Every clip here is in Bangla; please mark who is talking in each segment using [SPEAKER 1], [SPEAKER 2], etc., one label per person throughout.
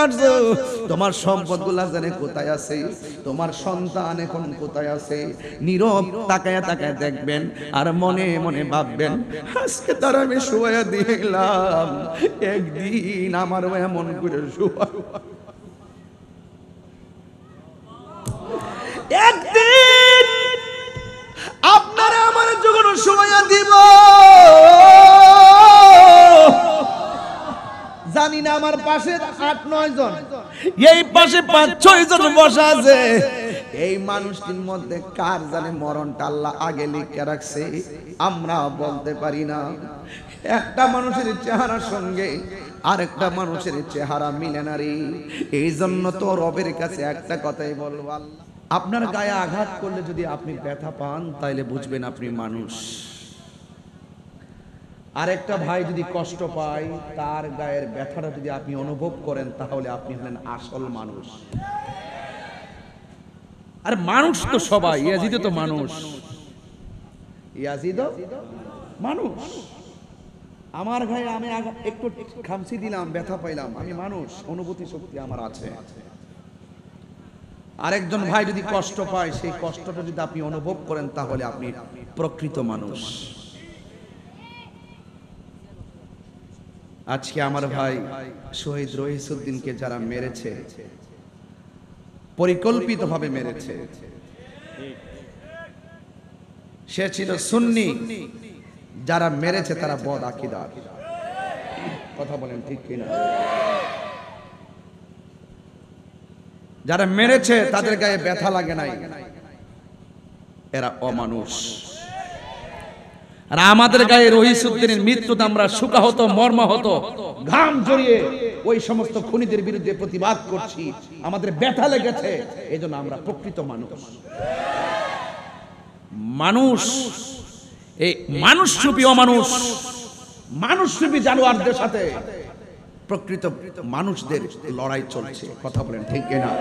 [SPEAKER 1] আসছো, তোমার সম্পদগুলা জানে কোথায় আছে, তোমার সন্তান এখন কোথায় আছে। নীরব তাকায়া তাকায়া দেখবেন আর মনে মনে ভাববেন, আজকে তার আমি শুয়ে দিলাম, একদিন আমারও এমন করে শুয়া, একদিন আপনারা আমার যখন শুয়া দিব, জানি না আমার পাশে 8-9 জন, এই পাশে 5-6 জন বসা আছে, এই মানুষটির মধ্যে কার জানে মরণটা আল্লাহ আগে লিখে রাখছে, আমরা বলতে পারি না। একটা মানুষের চেহারার সঙ্গে আরেকটা মানুষের চেহারা মিলে না রে। এই জন্য তো রবের কাছে একটা কথাই বলবো, আল্লাহ আপনার গায়ে আঘাত করলে যদি আপনি ব্যথা পান তাইলে বুঝবেন আপনি মানুষ। আরেকটা ভাই যদি কষ্ট পায়, তার গায়ের ব্যথাটা যদি আপনি অনুভব করেন, তাহলে আপনি হলেন আসল মানুষ। আর মানুষ তো সবাই, ইয়াজিদও তো মানুষ, ইয়াজিদও মানুষ। আমার গায়ে আমি একটু খামচি দিলাম, ব্যথা পাইলাম, আমি মানুষ, অনুভূতি শক্তি আমার আছে। আরেকজন ভাই যদি কষ্ট পায়, সেই কষ্টটা যদি আপনি অনুভব করেন, তাহলে আপনি প্রকৃত মানুষ। আজকে আমার ভাই শহীদ রহিসউদ্দিনকে যারা মেরেছে, পরিকল্পিতভাবে মেরেছে, সে ছিল সুন্নি, যারা মেরেছে তারা বদ আকীদার। কথা বলেন ঠিক কিনা? যারা মেরেছে তাদের গায়ে ব্যথা লাগে নাই, এরা অমানুষ। আর আমাদের গায়ে রহিসউদ্দিনের মৃত্যুতে আমরা শোকাহত, মর্মাহত, ঘাম জড়িয়ে ওই সমস্ত খুনিদের বিরুদ্ধে প্রতিবাদ করছি, আমাদের ব্যথা লেগেছে, এজন্য আমরা প্রকৃত মানুষ। মানুষ, এই মানুষরূপী অমানুষ, মানুষরূপী জানোয়ারদের সাথে প্রকৃত মানুষদের লড়াই চলছে। কথা বলেন ঠিক কিনা?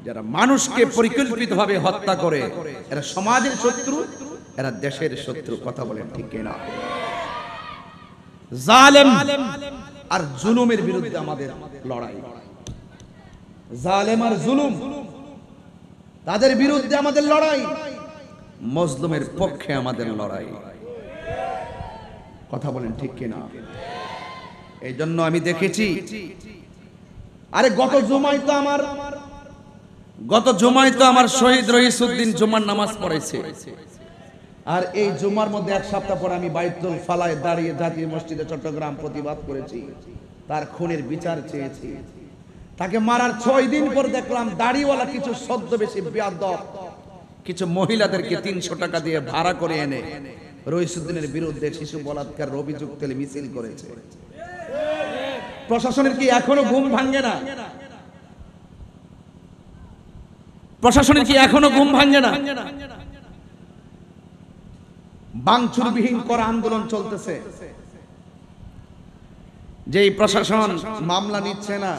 [SPEAKER 1] যারা মানুষকে পরিকল্পিতভাবে হত্যা করে, এরা সমাজের শত্রু, এরা দেশের শত্রু। কথা বলেন ঠিক কিনা? জালেম আর জুলুমের বিরুদ্ধে আমাদের লড়াই, জালেম আর জুলুম, তাদের বিরুদ্ধে আমাদের লড়াই, মজলুমের পক্ষে আমাদের লড়াই। কথা বলেন ঠিক কিনা? এই জন্য আমি দেখেছি, আরে গত জুমায় তো আমার শহীদ রহিসউদ্দিন জুমার নামাজ পড়েছে। আর এই জুমার মধ্যে এক সপ্তাহ পর আমি বাইতুল ফালায় দাঁড়িয়ে জাতীয় মসজিদে চট্টগ্রাম প্রতিবাদ করেছি, তার খুনের বিচার চেয়েছি। তাকে মারার 6 দিন পর দেখলাম দাড়িওয়ালা কিছু ছদ্মবেশী বেয়াদব কিছু মহিলাদেরকে 300 টাকা দিয়ে ভাড়া করে এনে রহিসউদ্দিনের বিরুদ্ধে শিশু বলাৎকার অভিযোগ তুলে মিছিল করেছে। প্রশাসনের কি এখনো ঘুম ভাঙে না? প্রশাসনের কি এখনো ঘুম ভাঙে না? ভাঙচুরবিহীন করা আন্দোলন চলতেছে, যেই প্রশাসন মামলা নিচ্ছে না,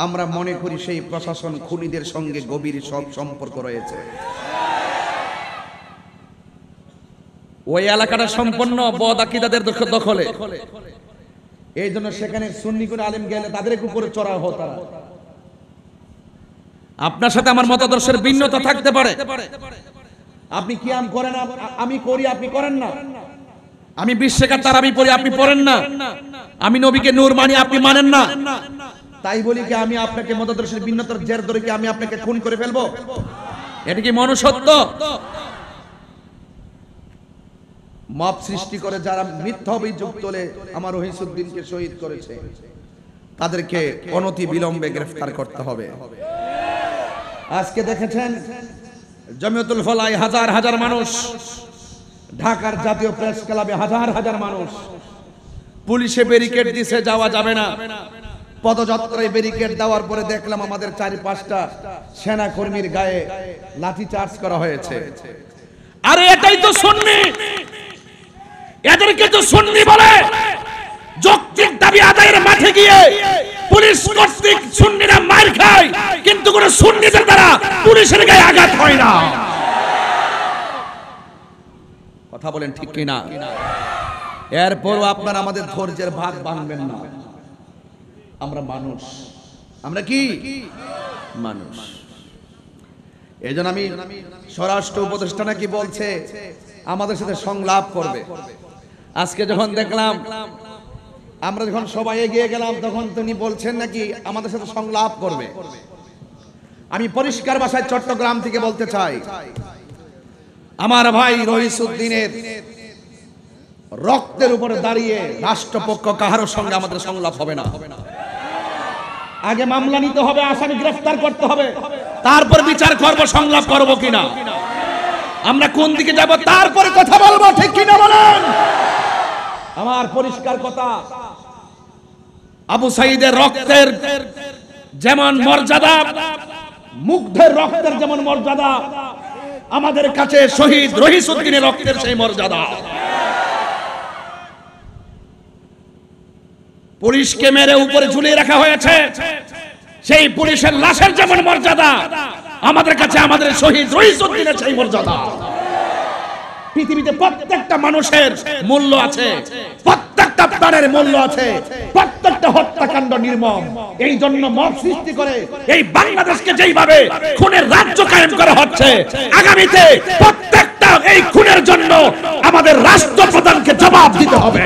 [SPEAKER 1] আমরা মনে করি সেই প্রশাসন খুনিদের সঙ্গে গভীর সব সম্পর্ক রয়েছে। ওই এলাকাটা সম্পূর্ণ বদ আকীদাদের দখলে, এই জন্য সেখানে সুন্নি করে আলেম গেলে তাদের উপরে চড়াও হতো। আপনার সাথে আমার মতাদর্শের ভিন্নতা থাকতে পারে, আপনি কিয়াম করেন, আমি করি, আপনি করেন না। আমি 20 টাকা তারাবি পড়ি, আপনি পড়েন না। আমি নবীকে নূর মানি, আপনি মানেন না। তাই বলি কি আমি আপনাকে মতাদর্শের ভিন্নতার জের ধরে কি আমি আপনাকে খুন করে ফেলবো? এটা কি মনুষ্যত্ব? মব সৃষ্টি করে যারা মিথ্যা অভিযোগ তোলে আমার রহিসউদ্দিনকে শহীদ করেছে, তাদেরকে অনতি বিলম্বে গ্রেফতার করতে হবে। আজকে দেখেছেন জমিয়তুল ফলায় হাজার হাজার মানুষ, ঢাকার জাতীয় প্রেস ক্লাবে হাজার হাজার মানুষ, পুলিশে ব্যারিকেড দিয়েছে, যাওয়া যাবে না। পদযাত্রায় ব্যারিকেড দেওয়ার পরে দেখলাম আমাদের 4-5টা সেনা কর্মীর গায়ে লাঠি চার্জ করা হয়েছে। আরে এটাই তো সুন্নি, এদেরকে তো সুন্নি বলে। যৌক্তিক দাবি আদায়ের মাঠে গিয়ে পুলিশ কর্তৃক সুন্নিরা মার খায়, কিন্তু কোন সুন্নিদের দ্বারা পুলিশের গায়ে আঘাত হয় না। কথা বলেন ঠিক কিনা? এরপরও আপনারা আমাদের ধৈর্যের ভাত ভাঙবেন না। আমরা মানুষ। আমরা কি মানুষ? এই জন্য আমি স্বরাষ্ট্র উপদেষ্টা নাকি বলছে আমাদের সাথে সংলাপ করবে। আজকে যখন দেখলাম, আমরা যখন সবাই এগিয়ে গেলাম, তখন তিনি বলছেন নাকি আমাদের সাথে সংলাপ করবে। আমি পরিষ্কার ভাষায় চট্টগ্রাম থেকে বলতে চাই, আমার ভাই রহিসউদ্দিনের রক্তের উপরে দাঁড়িয়ে রাষ্ট্রপক্ষ কাহারো সঙ্গে আমাদের সংলাপ হবে না। আগে মামলা নিতে হবে, আসামি গ্রেফতার করতে হবে, তারপর বিচার করব সংলাপ করব কিনা, আমরা কোন দিকে যাব তারপরে কথা বলবো, ঠিক কিনা বলেন? আমার পরিষ্কার কথা, আবু সাঈদের রক্তের যেমন মর্যাদা, মুগ্ধের রক্তের যেমন মর্যাদা, আমাদের কাছে শহীদ রহিসউদ্দিনের রক্তের সেই মর্যাদা। পুলিশকে মেরে উপরে ঝুলিয়ে রাখা হয়েছে, সেই পুলিশের লাশের যেমন মর্যাদা, আমাদের কাছে আমাদের শহীদ রহিসউদ্দিনের সেই মর্যাদা। পৃথিবীতে প্রত্যেকটা মানুষের মূল্য আছে, প্রত্যেকটা প্রাণের মূল্য আছে, প্রত্যেকটা হত্যাকাণ্ড নির্মম। এই জন্য মব সৃষ্টি করে এই বাংলাদেশকে যেইভাবে খুনের রাজ্য কায়েম করা হচ্ছে, আগামীতে প্রত্যেকটা এই খুনের জন্য আমাদের রাষ্ট্রপ্রধানকে জবাব দিতে হবে,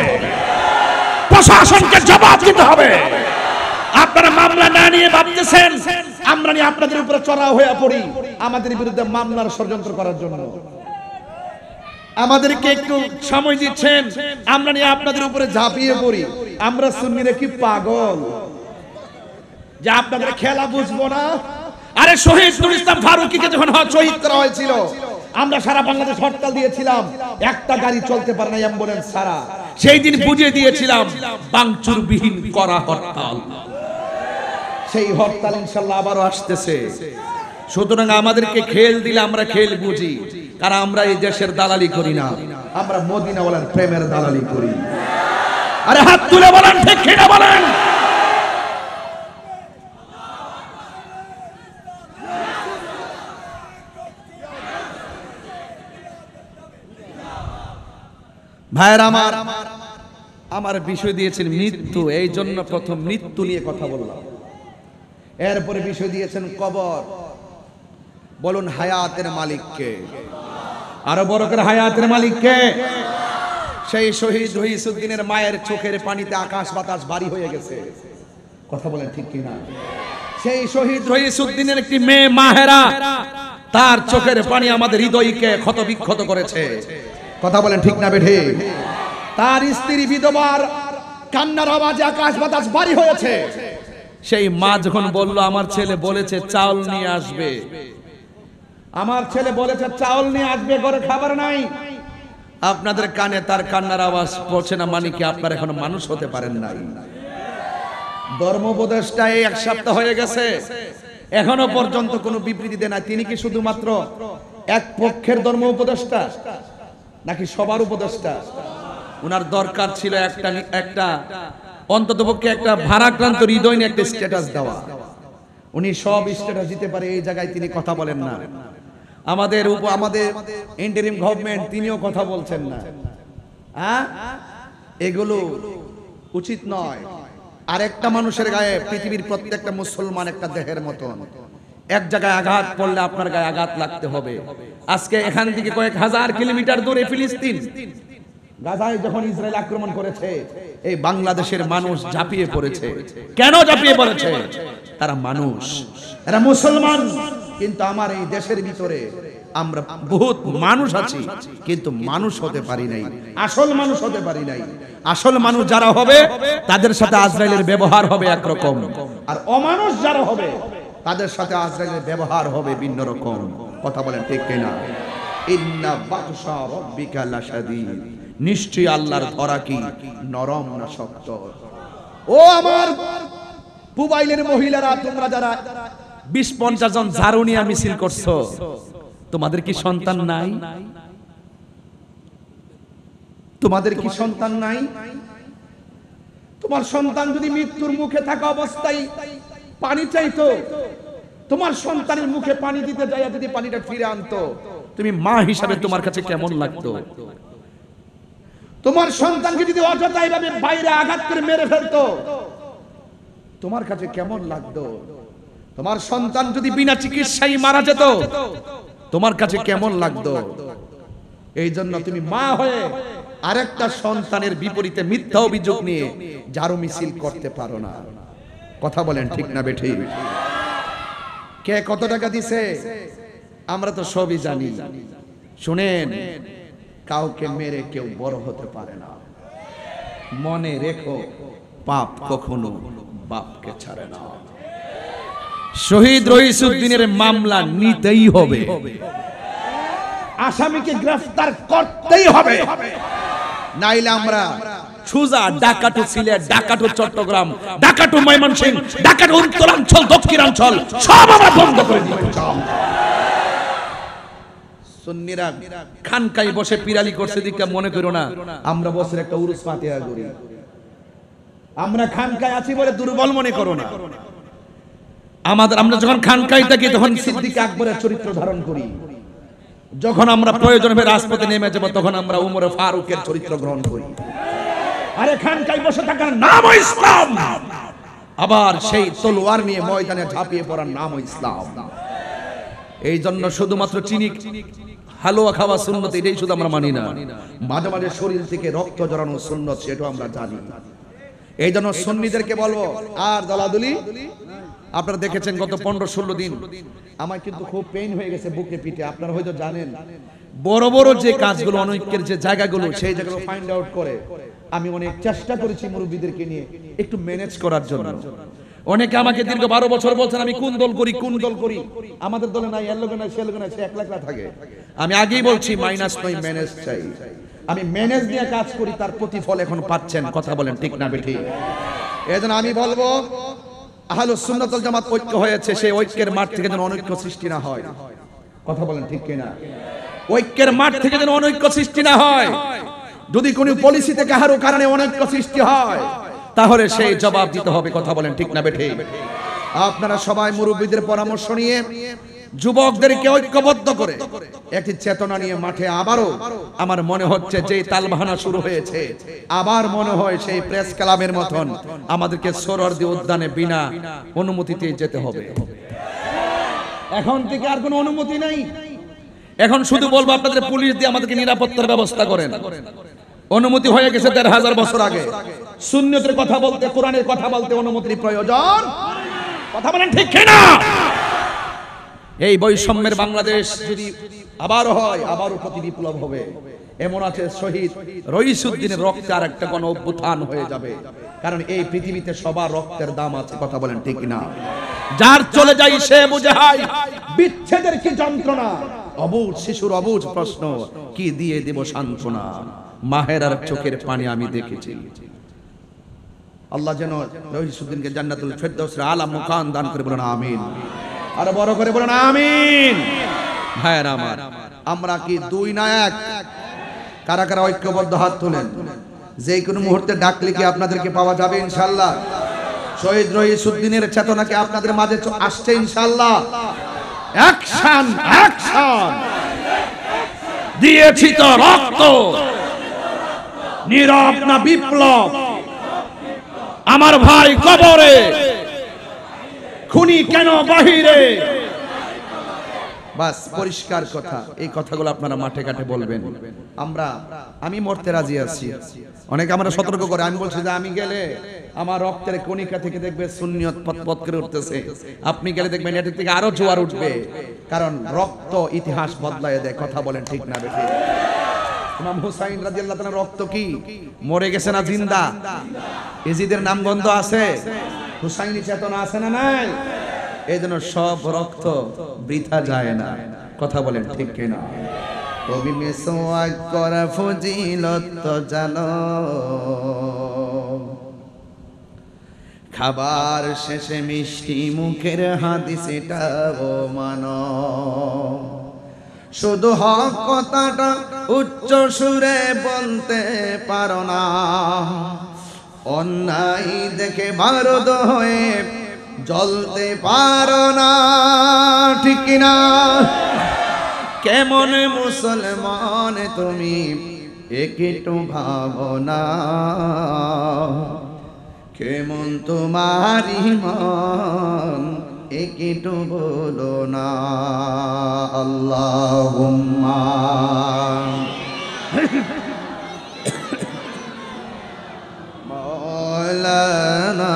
[SPEAKER 1] প্রশাসনকে জবাব দিতে হবে। আপনারা মামলা না নিয়ে ভাবতেছেন আমরা নিয়ে আপনাদের উপরে চড়াও হয়ে পড়ি আমাদের বিরুদ্ধে মামলার ষড়যন্ত্র করার জন্য। আমাদেরকে একটু সময় দিচ্ছেন, আমরা নিয়ে আপনাদের উপরে ঝাঁপিয়ে পড়ি। আমরা সুন্নিরা কি পাগল যে আপনাদের খেলা বুঝবো না? আরে শহীদ নুরুল ইসলাম ফারুকীকে যখন শহীদ করা হয়েছিল, আমরা সারা বাংলাদেশ হরতাল দিয়েছিলাম, একটা গাড়ি চলতে পারে না, অ্যাম্বুলেন্স ছাড়া। সেই দিন বুঝিয়ে দিয়েছিলাম বাংচুর বিহীন করা হরতাল। সেই হরতাল ইনশাআল্লাহ আবারও আসতেছে। সুতরাং আমাদেরকে খেল দিলে আমরা খেল বুঝি, কারণ আমরা এই দেশের দালালি করি না, আমরা মদিনাওয়ালার প্রেমের দালালি করি। আরে হাত তুলে বলেন ঠিক কিনা বলেন? ভাইয়ের আমার বিষয় দিয়েছেন মৃত্যু, এই জন্য প্রথম মৃত্যু নিয়ে কথা বললাম। এরপরে বিষয় দিয়েছেন কবর। বলুন হায়াতের মালিককে, আরো বড় করে হায়াতের মালিককে। সেই শহীদ রহিসউদ্দিনের মায়ের চোখের পানিতে আকাশ বাতাস ভারী হয়ে গেছে, কথা বলেন ঠিক কিনা? সেই শহীদ রহিসউদ্দিনের একটি মেয়ে মাহেরা, তার চোখের পানি আমাদের হৃদয়কে ক্ষতবিক্ষত করেছে, কথা বলেন ঠিক না বেঠে? তার স্ত্রী বিধবার কান্নার আওয়াজে আকাশ বাতাস ভারী হয়েছে। সেই মা যখন বলল আমার ছেলে বলেছে চাউল নিয়ে আসবে, আমার ছেলে বলেছে চাউল নিয়ে আসবে, ঘরে খাবার নাই, আপনাদের কানে তার কান্নার আওয়াজ পৌঁছে না, মানে কি আপনারা এখনো মানুষ হতে পারেন নাই? ধর্ম উপদেষ্টা এই এক সপ্তাহ হয়ে গেছে, এখনো পর্যন্ত কোনো বিবৃতি দেন না। তিনি কি শুধুমাত্র এক পক্ষের ধর্ম উপদেষ্টা নাকি সবার উপদেষ্টা? উনার দরকার ছিল একটা অন্ততপক্ষে একটা ভারাক্রান্ত হৃদয় নিয়ে একটা স্ট্যাটাস দেওয়া। উনি সব স্ট্যাটাস দিতে পারে, এই জায়গায় তিনি কথা বলেন না। আমাদের ইন্টারিম গভর্নমেন্ট, তিনিও কথা বলছেন না। এগুলো উচিত নয়। আর একটা মানুষের গায়ে পৃথিবীর প্রত্যেকটা মুসলমান একটা দেহের মতন, এক জায়গায় আঘাত পড়লে আপনার গায়ে আঘাত লাগতে হবে। আজকে এখান থেকে কয়েক হাজার কিলোমিটার দূরে ফিলিস্তিন, গাজায় যখন ইসরায়েল আক্রমণ করেছে, এই বাংলাদেশের মানুষ ঝাঁপিয়ে পড়েছে। কেন ঝাঁপিয়ে পড়েছে? তারা মানুষ, এরা মুসলমান। কিন্তু আমার এই দেশের ভিতরে আমরা বহুত মানুষ আছি, কিন্তু মানুষ হতে পারি নাই, আসল মানুষ হতে পারি নাই। আসল মানুষ যারা হবে তাদের সাথে আজরাইলের ব্যবহার হবে একরকম, আর অমানুষ যারা হবে তাদের সাথে আজরাইলের ব্যবহার হবে ভিন্ন রকম, কথা বলেন ঠিক কিনা? ইন্না বাতশা রাব্বিকা লাশাদীদ, নিশ্চয়ই আল্লাহর ধরা কি নরম না শক্ত। ও আমার পুবাইলের মহিলারা, তোমরা যারা 20-50 জন ঝাড়ু নিয়ে মিছিল করছো, তোমাদের কি সন্তান নাই? তোমাদের কি সন্তান নাই? তোমার সন্তান যদি মৃত্যুর মুখে থাকা অবস্থায় পানি চাইতো, তোমার সন্তানের মুখে পানি দিতে যায় যদি পানিটা ফিরে আনতো, তুমি মা হিসাবে তোমার কাছে কেমন লাগতো? তোমার সন্তানকে যদি অযথা এভাবে বাইরে আঘাত করে মেরে ফেলতো, তোমার কাছে কেমন লাগতো? তোমার সন্তান যদি বিনা চিকিৎসায় মারা যেত, তোমার কাছে কেমন লাগতো? এই জন্য তুমি মা হয়ে আরেকটা সন্তানের বিপরীতে মিথ্যা অভিযোগ নিয়ে ঝাড়ু মিছিল করতে পারো না। কথা বলেন ঠিক না বেঠিক? কে কত টাকা দিছে আমরা তো সবই জানি। শুনেন, কাউকে মেরে কেউ বড় হতে পারে না। মনে রেখো, পাপ কখনো বাপকে ছাড়ে না। শহীদ রইসুদ্দিনের মামলা নিতেই হবে, আসামিকে গ্রেফতার করতেই হবে, নাইলে আমরা সুজা Dhaka to Sylhet, Dhaka to Chittagong, Dhaka to Mymensingh, Dhaka to উত্তরাঞ্চল, দক্ষিণাঞ্চল সব আমরা বন্ধ করে দিব। সুন্নিরা খানকায় বসে পিরালি করছে দিকে মনে করো না আমরা বছরে একটা উরুস ফাতিহা করি। আমরা খানকায় আছি বলে দুর্বল মনে করো না। আমরা যখন খানকায় থাকি তখন সিদ্দিক আকবরের চরিত্র ধারণ করি। যখন আমরা প্রয়োজন হবে রাজপথে নেমে যাব তখন আমরা উমর ফারুকের চরিত্র গ্রহণ করি। আরে খানকায় বসে থাকার নাম ইসলাম, আবার সেই তলোয়ার নিয়ে ময়দানে ঝাঁপিয়ে পড়ার নাম ইসলাম। এই জন্য শুধুমাত্র চিনি হালুয়া খাওয়া সুন্নত এটাই শুধু আমরা মানি না, মাঝে মাঝে শরীর থেকে রক্ত জড়ানো সুন্নত সেটাও আমরা জানি। এই জন্য সুন্নিদেরকে বলবো আর দলাদলি। আপনারা দেখেছেন গত 15-16 দিন আমার কিন্তু খুব পেইন হয়ে গেছে বুকে পিঠে। আপনারা হয়তো জানেন বড় বড় যে কাজগুলো, অনৈক্যের যে জায়গাগুলো, সেই জায়গাগুলো ফাইন্ড আউট করে আমি অনেক চেষ্টা করেছি মুরব্বীদেরকে নিয়ে একটু ম্যানেজ করার জন্য। অনেকে আমাকে দীর্ঘ 12 বছর বলছেন আমি কোন দল করি কোন দল করি, আমাদের দলে নাই, এর লোকে নাই, সে লোকে নাই, সে একলা একলা থাকে। আমি আগেই বলছি মাইনাস নয়, ম্যানেজ চাই। আমি ম্যানেজ দিয়ে কাজ করি, তার প্রতিফল এখন পাচ্ছেন। কথা বলেন ঠিক না বেঠিক? এজন্য আমি বলবো আহলুস সুন্নাত ওয়াল জামাত ঐক্য হয়েছে, সেই ঐক্যের মাঠ থেকে যেন অনৈক্য সৃষ্টি না হয়। কথা বলেন ঠিক কিনা? ঐক্যের মাঠ থেকে যেন অনৈক্য সৃষ্টি না হয়। যদি কোনো পলিসিতে কারো কারণে অনৈক্য সৃষ্টি হয় তাহলে সেই জবাব দিতে হবে। কথা বলেন ঠিক না বেঠিক? আপনারা সবাই মুরব্বীদের পরামর্শ নিয়ে যুবকদেরকে ঐক্যবদ্ধ করে একটি চেতনা নিয়ে মাঠে আবারও আমার মনে হচ্ছে যে তালবাহানা শুরু হয়েছে, আবার মনে হয় সেই প্রেস ক্লাবের মতন আমাদেরকে সোহরাওয়ার্দী উদ্যানে বিনা অনুমতিতে যেতে হবে। এখন থেকে আর কোনো অনুমতি নাই। এখন শুধু বলবো আপনাদের পুলিশ দিয়ে আমাদেরকে নিরাপত্তার ব্যবস্থা করেন। অনুমতি হয়ে গেছে 1500 বছর আগে। সুন্নতের কথা বলতে, কোরআনের কথা বলতে অনুমতির প্রয়োজন। কথা বলেন ঠিক কিনা? এই বৈষম্যের বাংলাদেশ যদি আবার হয়, আবারও প্রতি বিপ্লব হবে। এমন আছে শহীদ রইসুদ্দিনের রক্তে আর একটা গণ অভ্যুত্থান হয়ে যাবে। কারণ এই পৃথিবীতে সবার রক্তের দাম আছে। কথা বলেন ঠিক কিনা? যার চলে যাই সে বুঝে হয় বিচ্ছেদের কি যন্ত্রণা, অবুঝ শিশুর অবুঝ প্রশ্ন কি দিয়ে দেব সান্ত্বনা। মাহের আর চোখের পানি আমি দেখেছি। আল্লাহ যেন রইসুদ্দিনকে জান্নাতুল ফেরদাউসের আলা মুকাম দান করে, বলেন আমিন। আর বড় করে বলেন আমিন। ভাইরা আমার, আমরা কি দুই না এক? কারা কারা ঐক্যবদ্ধ হাত তোলেন। যে কোনো মুহূর্তে ডাকলে কি আপনাদেরকে পাওয়া যাবে ইনশাআল্লাহ? শহীদ রইসুদ্দিনের চেতনাকে আপনাদের মাঝে আসছে ইনশাআল্লাহ। অ্যাকশন অ্যাকশন, দিয়েছি তো রক্ত, নীরব না বিপ্লব, আমার ভাই কবরে, খুনি কেন বাহিরে। বাস পরিষ্কার কথা। এই কথাগুলো আপনারা মাঠে ঘাটে বলবেন। আমি মরতে রাজি আছি। অনেকে আমরা সতর্ক করে, আমি বলছি যে আমি গেলে আমার রক্তের কণিকা থেকে দেখবে সুন্নিয়ত পতপত করে উঠতেছে, আপনি গেলে দেখবেন এটা থেকে আরো জোয়ার উঠবে। কারণ রক্ত ইতিহাস বদলায় দেয়। কথা বলেন ঠিক না বেঠিক? ইমাম হুসাইন রাদিয়াল্লাহু তাআলার রক্ত কি মরে গেছে না জিন্দা? ইজিদের নামগন্ধ আছে, হুসাইনি চেতনা আছে না নাই? এই জন্য সব রক্ত বৃথা যায় না। কথা বলেন ঠিক কিনা? কবি মেসওয়াক করা ফজিলত তো জানো, খাবার শেষে মিষ্টি মুখের হাদিস এটাও মানো। শুধু হক কথাটা উচ্চ সুরে বলতে পারো না, অন্যায় দেখে বারুদ হয়ে জ্বলতে পারো না। ঠিক কিনা? কেমন মুসলমান তুমি একটু ভাবো না, কেমন তোমার ঈমান একটু বলো না আল্লাহুম্মা মাওলানা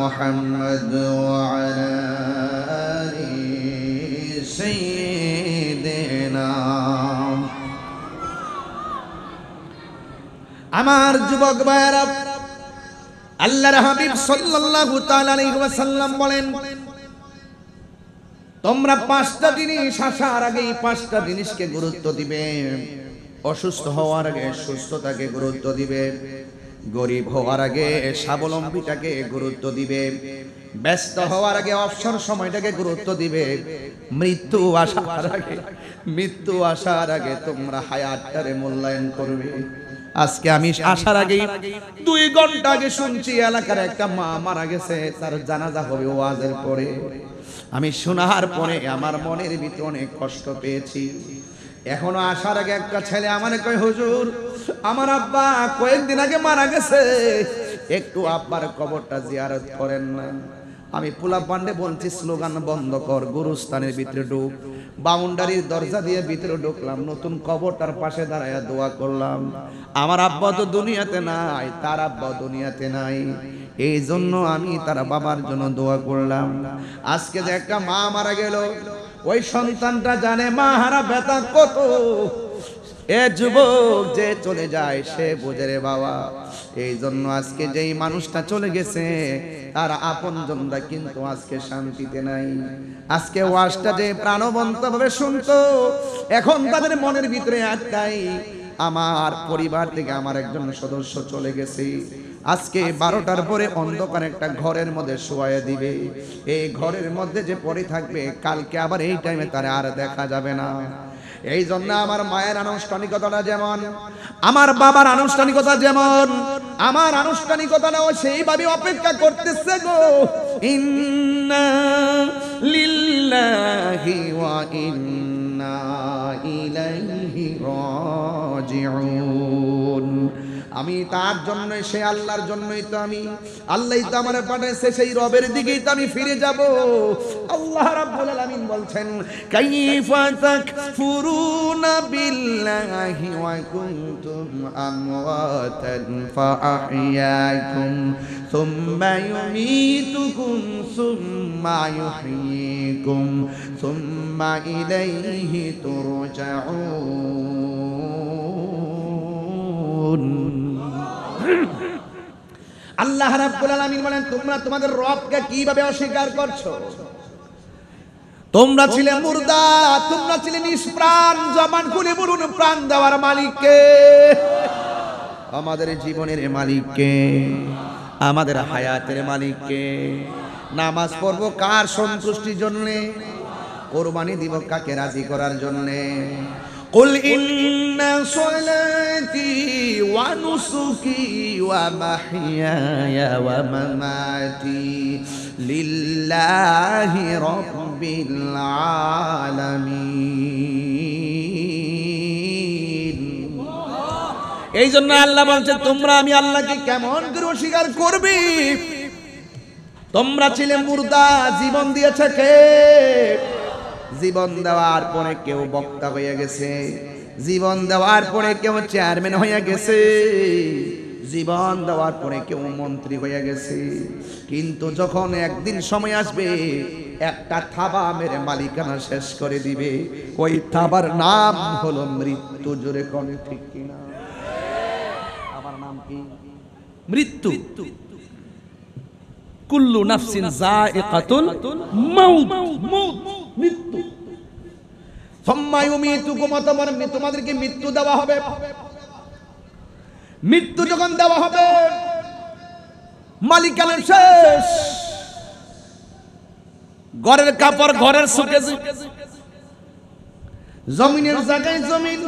[SPEAKER 1] মুহাম্মদ ওয়া আলা আলি সাইয়্যিদিনা। আমার যুবক ভাইরা, আল্লাহর হাবিব সাল্লাল্লাহু তাআলা আলাইহি ওয়াসাল্লাম বলেন, তোমরা পাঁচটা জিনিস আসার আগে এই পাঁচটা জিনিসকে গুরুত্ব দিবে। অসুস্থ হওয়ার আগে সুস্থতাকে গুরুত্ব দিবে, গরিব হওয়ার আগে স্বাবলম্বীটাকে গুরুত্ব দিবে, ব্যস্ত হওয়ার আগে অবসর সময়টাকে গুরুত্ব দিবে, মৃত্যু আসার আগে তোমরা হায়াতটারে মূল্যায়ন করবে। আজকে আমি আসার আগে 2 ঘন্টা আগে শুনছি এলাকার একটা মা মারা গেছে, তার জানাজা হবে ওয়াজের পরে। আমি শোনার পরে আমার মনের ভিতরে অনেক কষ্ট পেয়েছি। এখনো আসার আগে একটা ছেলে আমারে কয়, হুজুর আমার আব্বা কয়েকদিন আগে মারা গেছে, একটু আব্বার কবরটা জিয়ারত করেন না। আমি পোলা পান্ডে বলছি, স্লোগান বন্ধ কর, গুরুস্থানের ভিতরে ঢুক। বাউন্ডারির দরজা দিয়ে ভিতরে ঢুকলাম, নতুন কবরটার পাশে দাঁড়ায়া দোয়া করলাম। আমার আব্বা তো দুনিয়াতে নাই, তার আব্বা দুনিয়াতে নাই, এই জন্য আমি তার বাবার জন্য দোয়া করলাম। আজকে যে একটা মা মারা গেল, ওই সন্তানটা জানে মা হারা ব্যথা কত। এ যুবক যে চলে যায় সে বোঝে রে বাবা। এই জন্য আজকে যেই মানুষটা চলে গেছে তার আপনজনরা কিন্তু আজকে শান্তিতে নাই। আজকে ওয়াজটা যে প্রাণবন্ত ভাবে শুনতো, এখন তাদের মনের ভিতরে একটাই, আমার পরিবার থেকে আমার একজন সদস্য চলে গেছে। আজকে 12টার পরে অন্ধকার একটা ঘরের মধ্যে শোয়া দিবে। এই ঘরের মধ্যে যে পড়ে থাকবে, কালকে আবার এই টাইমে তার আর দেখা যাবে না। এই জন্য আমার মায়ের আনুষ্ঠানিকতাটা যেমন, আমার বাবার আনুষ্ঠানিকতা যেমন, আমার আনুষ্ঠানিকতাটাও সেইভাবে অপেক্ষা করতেছে গো। ইন্না লিল্লাহি ওয়া ইন্না ইলাইহি রাজিউন। আমি তার জন্য, সে আল্লাহর জন্যই তো আমি, আল্লাহই তো আমারে পাঠাইছে, সেই রবের দিকেই তো আমি ফিরে যাব। আল্লাহ রাব্বুল আলামিন বলছেন, কাইফা তাকফুরুনা বিল্লাহি ওয়া কুনতুম আমওয়াতান ফাআহইয়াকুম সুম্মা ইউমীতুকুম সুম্মা ইউহয়ীকুম সুম্মা ইলাইহি তুরজাউন। আল্লাহ রাব্বুল আলামিন বলেন, তোমরা তোমাদের রবকে কিভাবে অস্বীকার করছো? তোমরা ছিলে মুর্দা, তোমরা ছিলে নিষ্প্রাণ। জবান খুলে বলুন, প্রাণ দেওয়ার মালিককে? আমাদের জীবনের মালিককে, আমাদের হায়াতের মালিককে। নামাজ পড়বো কার সন্তুষ্টির জন্য? কোরবানি দিব কাকে রাজি করার জন্য? قل إن صلاتي ونسكي ومحياي ومماتي لله رب العالمين। এই জন্য আল্লাহ বলছে, তোমরা আমি আল্লাহকে কেমন করে অস্বীকার করবে? তোমরা ছিলে মুর্দা, জীবন দিয়েছে কে? জীবন দেওয়ার পরে কেউ বক্তা হয়ে গেছে, জীবন দেওয়ার পরে কেউ চেয়ারম্যান হয়ে গেছে, জীবন দেওয়ার পরে কেউ মন্ত্রী হয়ে গেছে। কিন্তু যখন একদিন সময় আসবে, একটা থাবা মেরে মালিকানা শেষ করে দিবে, ওই থাবার নাম হলো মৃত্যু। জোরে কোন ঠিক কিনা? আমার নাম কি? মৃত্যু। কুল্লু নাফসিন যায়িকাতুল মাউত, মৃত্যু। সুম্মা ইউমীতুকুম, তোমাদেরকে মৃত্যু দেওয়া হবে। মৃত্যু যখন দেওয়া হবে, মালিকানা শেষ। ঘরের কাপড় ঘরের সুকেস, জমিনের জায়গায় জমিন,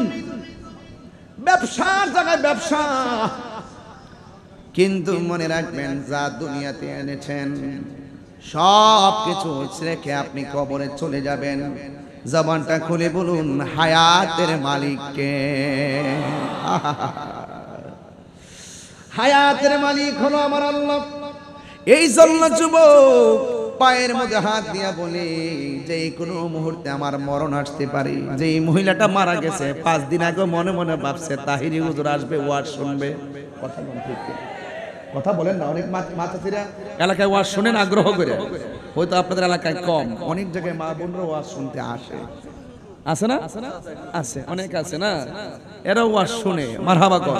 [SPEAKER 1] ব্যবসার জায়গায় ব্যবসা। কিন্তু মনে রাখবেন, যা দুনিয়াতে এনেছেন সব কিছু রেখে আপনি কবরে চলে যাবেন। জবানটা খুলে বলুন, হায়াতের মালিককে। হায়াতের মালিক হলো আমার আল্লাহ। এই জন্য যুবক পায়ের মধ্যে হাত দিয়া বলে যে কোনো মুহূর্তে আমার মরণ আসতে পারে। যে মহিলাটা মারা গেছে 5 দিন আগে মনে মনে ভাবছে তাহিরি হুজুর আসবে, ওয়াজ শুনবে। কথা বলেন ঠিক কি? কথা বলেন না। অনেক মাতাছিরা এলাকায় ওয়াজ শুনেন আগ্রহ করে, হয়তো আপনাদের এলাকায় কম, অনেক জায়গায় মা বোনরা ওয়াজ শুনতে আসে। আছে না? আছে, অনেক আছে না, এরাও ওয়াজ শুনে মারহাবা কর।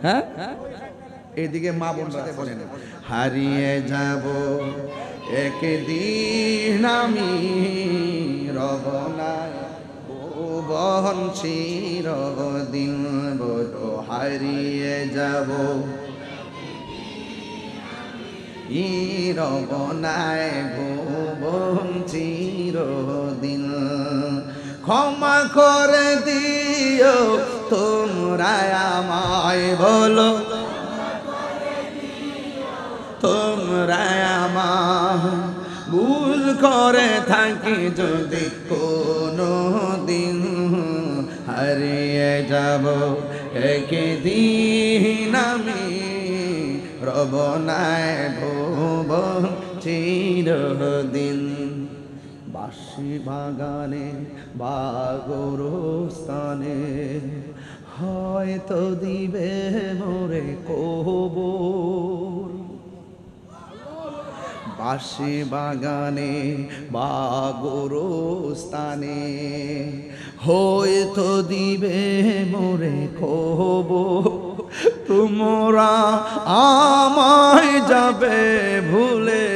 [SPEAKER 1] হ্যাঁ, এইদিকে মা বোনরা বলেন হারিয়ে যাব একদিন আমি রবনা ভুবন চিরদিন বড় হারিয়ে যাব রবনায় ভুবন চিরদিন। ক্ষমা করে দিও তোমরা আমায়, বলো তোমরা আমায় ভুল করে থাকি যদি কোনো দিন হারিয়ে যাব একদিন আমি রবনায় ভুবন চিরদিন। বাঁশি বাগানে বা গোরস্থানে হয়তো দিবে মোরে কবর। বাঁশি বাগানে বা গোরস্থানে হয়তো দিবে মোরে খবর। তোমরা আমায় যাবে ভুলে,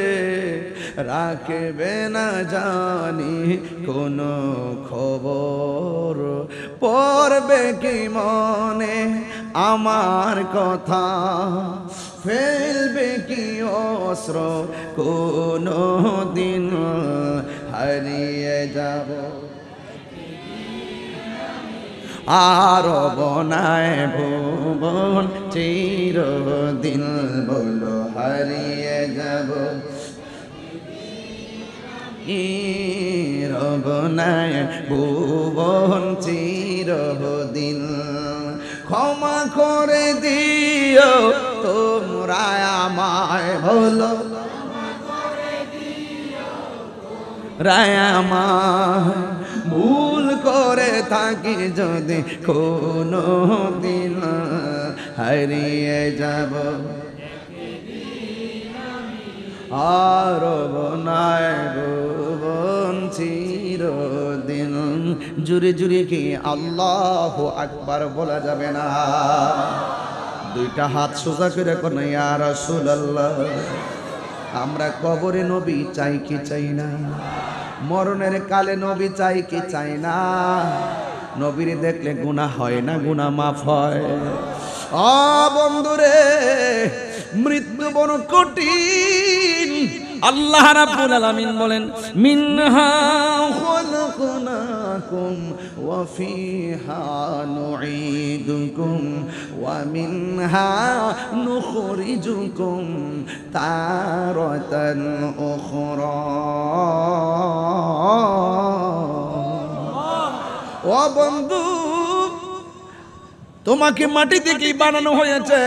[SPEAKER 1] রাখবে না জানি কোনো খবর। পড়বে কি মনে আমার কথা, ফেলবে কি অস্ত্র কোনো দিন হারিয়ে যাব আর বনায় ভুবন চিরদিন। বলো হারিয়ে যাব রবনায় ভুবন চিরদিন। ক্ষমা করে দিও তোমরা আমায়, বলো রায় আমায় ভুল করে থাকি যদি কোনো দিন হারিয়ে যাব আর বনায় ভুবন চিরদিন। জুড়ে জুড়ে কি আল্লাহু আকবার বলা যাবে না? দুইটা হাত সোজা করে কোন ইয়া রাসূলুল্লাহ। আমরা কবরে নবী চাই কি চাই না? মরণের কালে নবী চাই কি চাই না? নবীর দেখলে গুনাহ হয় না, গুনাহ মাফ হয়। ও বন্ধুরে, মৃত্যু বড় কঠিন। আল্লাহ রাব্বুল আলামিন বলেন মিনহা খালাকনাকুম ওয়া ফিহা নুঈদুকুম ওয়া মিনহা নুখরিজুকুম তারাতান উখরা। ও বন্ধু, তোমাকে মাটি থেকেই বানানো হয়েছে,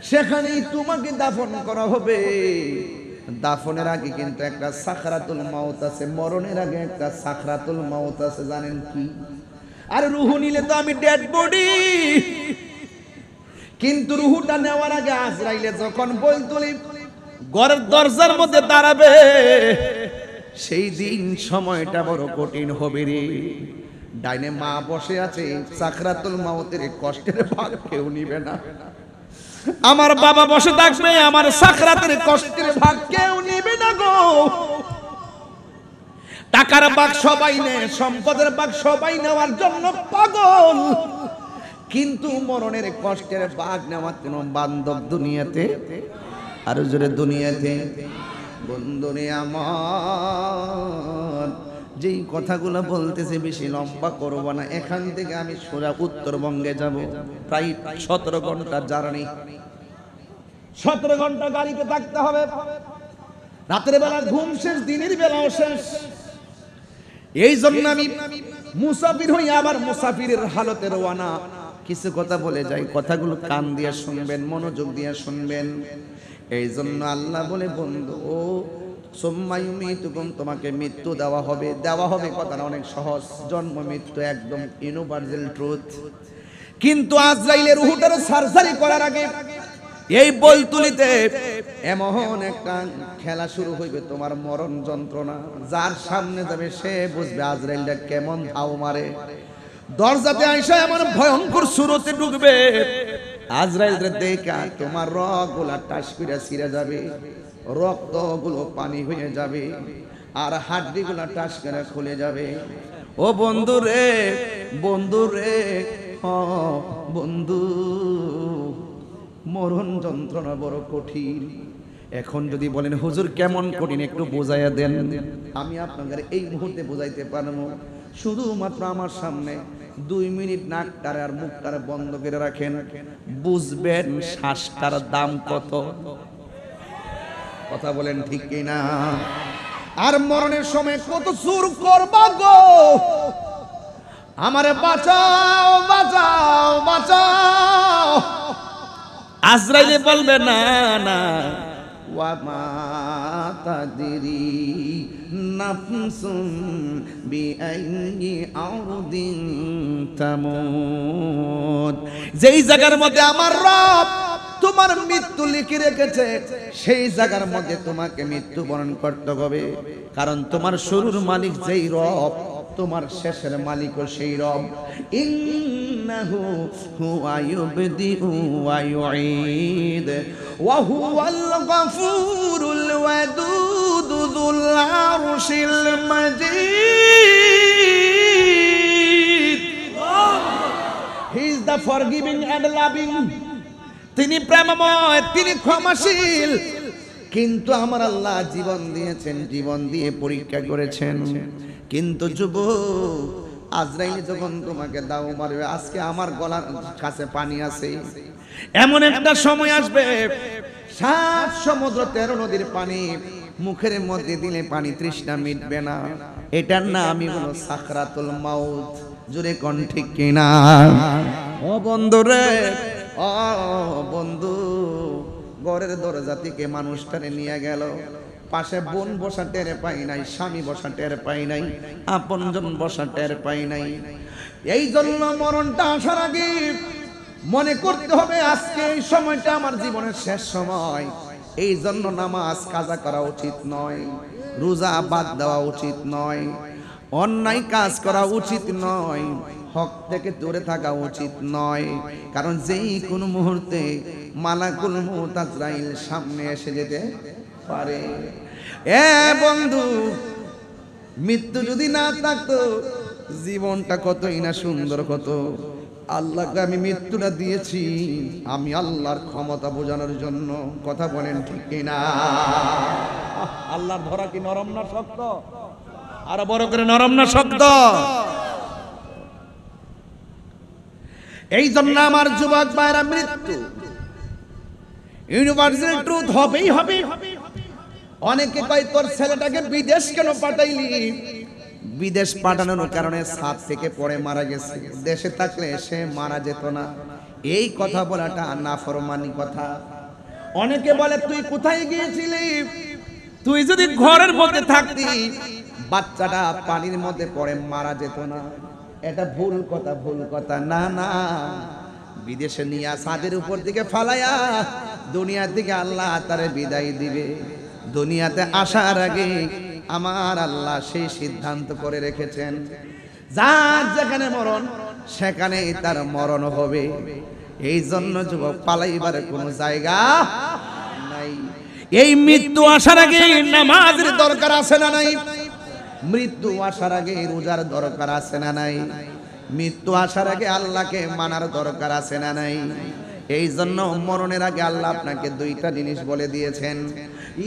[SPEAKER 1] সেখানেই তোমাকে দাফন করা হবে। দাফনের আগে কিন্তু একটা সাকরাতুল মাউত আছে, মরণের আগে একটা সাকরাতুল মাউত আছে। জানেন কি? আর রুহু নিলে তো আমি ডেড বডি, কিন্তু রুহুটা নেওয়ার আগে আজরাইলে যখন বলতুলি ঘরের দরজার মধ্যে দাঁড়াবে, সেই দিন সময়টা বড় কঠিন হবে রে। ডাইনে মা বসে আছে, সাকরাতুল মাউতের কষ্টের ভাগ কেউ নিবে না। আমার বাবা বসে থাকবে, আমার সাকরাতের কষ্টের ভাগ কেউ নিবে না গো। টাকার ভাগ সবাই নেয়, সম্পদের ভাগ সবাই নেওয়ার জন্য পাগল, কিন্তু মরণের কষ্টের ভাগ নেওয়ার কোনো বান্ধব দুনিয়াতে, আরো জোরে দুনিয়াতে। বন্ধুরে আমার, যেই কথাগুলো বলতেছে বেশি লম্বা করব না। এখান থেকে আমি সোজা উত্তরবঙ্গে যাব, প্রায় 17 ঘন্টা জার্নি। 17 ঘন্টা গাড়িতে থাকতে হবে। রাতের বেলা ঘুম শেষ, দিনের বেলাও শেষ। এই জন্য আমি মুসাফির হই, আবার মুসাফিরের হালতে রওনা। কিছু কথা বলে যাই, কথাগুলো কান দিয়ে শুনবেন, মনোযোগ দিয়ে শুনবেন। এই জন্য আল্লাহ বলে বন্ধু ও সুম্মায়ুমিতুকুম, তোমাকে মৃত্যু দেওয়া হবে। দেওয়া হবে কথাটা অনেক সহজ, জন্ম মৃত্যু একদম ইউনিভার্সাল ট্রুথ। কিন্তু আজরাইলের রূহটার সার্জারি করার আগে এই বলতুলিতে এমন একটা খেলা শুরু হইবে, তোমার মরণ যন্ত্রণা। যার সামনে যাবে সে বুঝবে আজরাইলটা কেমন ধাও মারে। দরজাতে আইসা এমন ভয়ঙ্কর সুরতে ঢুকবে, আজরাইল রে দেখা তোমার রগগুলা টাস করে ছিঁড়ে যাবে, রক্তগুলো পানি হয়ে যাবে, আর হাড্ডিগুলা টাস করে খুলে যাবে। ও বন্ধু রে, বন্ধু রে, ও বন্ধু, মরণ যন্ত্রণা বড় কঠিন। এখন যদি বলেন হুজুর কেমন কঠিন একটু বোঝাইয়া দেন, আমি আপনাদের এই মুহূর্তে বোঝাইতে পারবো। শুধুমাত্র আমার সামনে 2 মিনিট নাকটার আর মুখটার বন্ধ করে রাখেন, বুঝবেন শ্বাসটার দাম কত। কথা বলেন ঠিক কিনা? আর মরণের সময় কত সুর করবা গো, আমারে বাঁচাও বাঁচাও বাঁচাও। আজরাইলে বলবে না না, ওয়া মা তাদরি নাফসুম বিআইয়ি আরদিন তামুত। যেই জায়গার মধ্যে আমার রব তোমার মৃত্যু লিখে রেখেছে, সেই জায়গার মধ্যে তোমাকে মৃত্যুবরণ করতে হবে। কারণ তোমার শুরুর মালিক যেই রব, তোমার শেষের মালিকও সেই রব। ইন্নাহু হুয়া ইউবদিউ ওয়া ইউঈদ ওয়া হুয়াল গফুরুল ওয়াদুদ যুল আরশিল মাজিদ। He is the forgiving and loving. তিনি প্রেমময়, তিনি ক্ষমাশীল। কিন্তু আমার আল্লাহ জীবন দিয়েছেন, জীবন দিয়ে পরীক্ষা করেছেন। কিন্তু যুবক, আজরাইল যখন তোমাকে দাও মারবে, আজকে আমার গলার কাছে পানি আছে, এমন একটা সময় আসবে 7 সমুদ্র 13 নদীর পানি মুখের মধ্যে দিলে পানি তৃষ্ণা মিটবে না। এটার না আমি হলো সাকরাতুল মাউত। জোরে কোন ঠিক কিনা? ও বন্ধু রে, ও বন্ধু, ঘরের দরজা থেকে মানুষটারে নিয়ে গেল, পাশে বোন বসা টের পাই নাই, স্বামী বসা টের পাই নাই, আপনজন বসা টের পাই নাই। এই জন্য মরণটা আসার আগে মনে করতে হবে আজকে এই সময়টা আমার জীবনের শেষ সময়। এই জন্য নামাজ কাজা করা উচিত নয়, রোজা বাদ দেওয়া উচিত নয়, অন্যায় কাজ করা উচিত নয়, হক থেকে দূরে থাকা উচিত নয়। কারণ যেই কোনো মুহূর্তে মালাকুল মউত আজরাইল সামনে এসে যেতে পারে। এ বন্ধু, মৃত্যু যদি না থাকতো জীবনটা কতই না সুন্দর হতো। আল্লাহকে আমি মৃত্যুটা দিয়েছি আমি আল্লাহর ক্ষমতা বোঝানোর জন্য। কথা বলেন ঠিক কিনা? আল্লাহর ধরা কি নরম না শক্ত? আরো বড় করে, নরম না শক্ত? এই জন্য আমার যুবক ভাইরা, মৃত্যু ইউনিভার্সাল ট্রুথ হবেই হবে। অনেকে কয় তোর ছেলেটাকে বিদেশ কেন পাঠাইলি? বিদেশ পাঠানোর কারণে ছাদ থেকে পড়ে মারা গেছে, দেশে থাকলে সে মারা যেত না। এই কথা বলাটা নাফরমানি কথা। অনেকে বলে তুই কোথায় গিয়েছিলি? তুই যদি ঘরের মধ্যে থাকতি বাচ্চাটা পানির মধ্যে পড়ে মারা যেত না। এটা ভুল কথা, ভুল কথা। না না, বিদেশে নিয়ে ছাদের উপর দিকে ফালাইয়া দুনিয়ার দিকে আল্লাহ তারে বিদায় দিবে। দুনিয়াতে আসার আগে আমার আল্লাহ সেই সিদ্ধান্ত করে রেখেছেন, যার যেখানে মরণ সেখানেই তার মরণ হবে। এই জন্য যুবক, পালাইবার কোনো জায়গা নাই। এই মৃত্যু আসার আগে নামাজের দরকার আছে না নাই? মৃত্যু আসার আগে রোজার দরকার আছে না নাই? মৃত্যু আসার আগে আল্লাহকে মানার দরকার আছে না নাই? এই জন্য মরণের আগে আল্লাহ আপনাকে 2টা জিনিস বলে দিয়েছেন।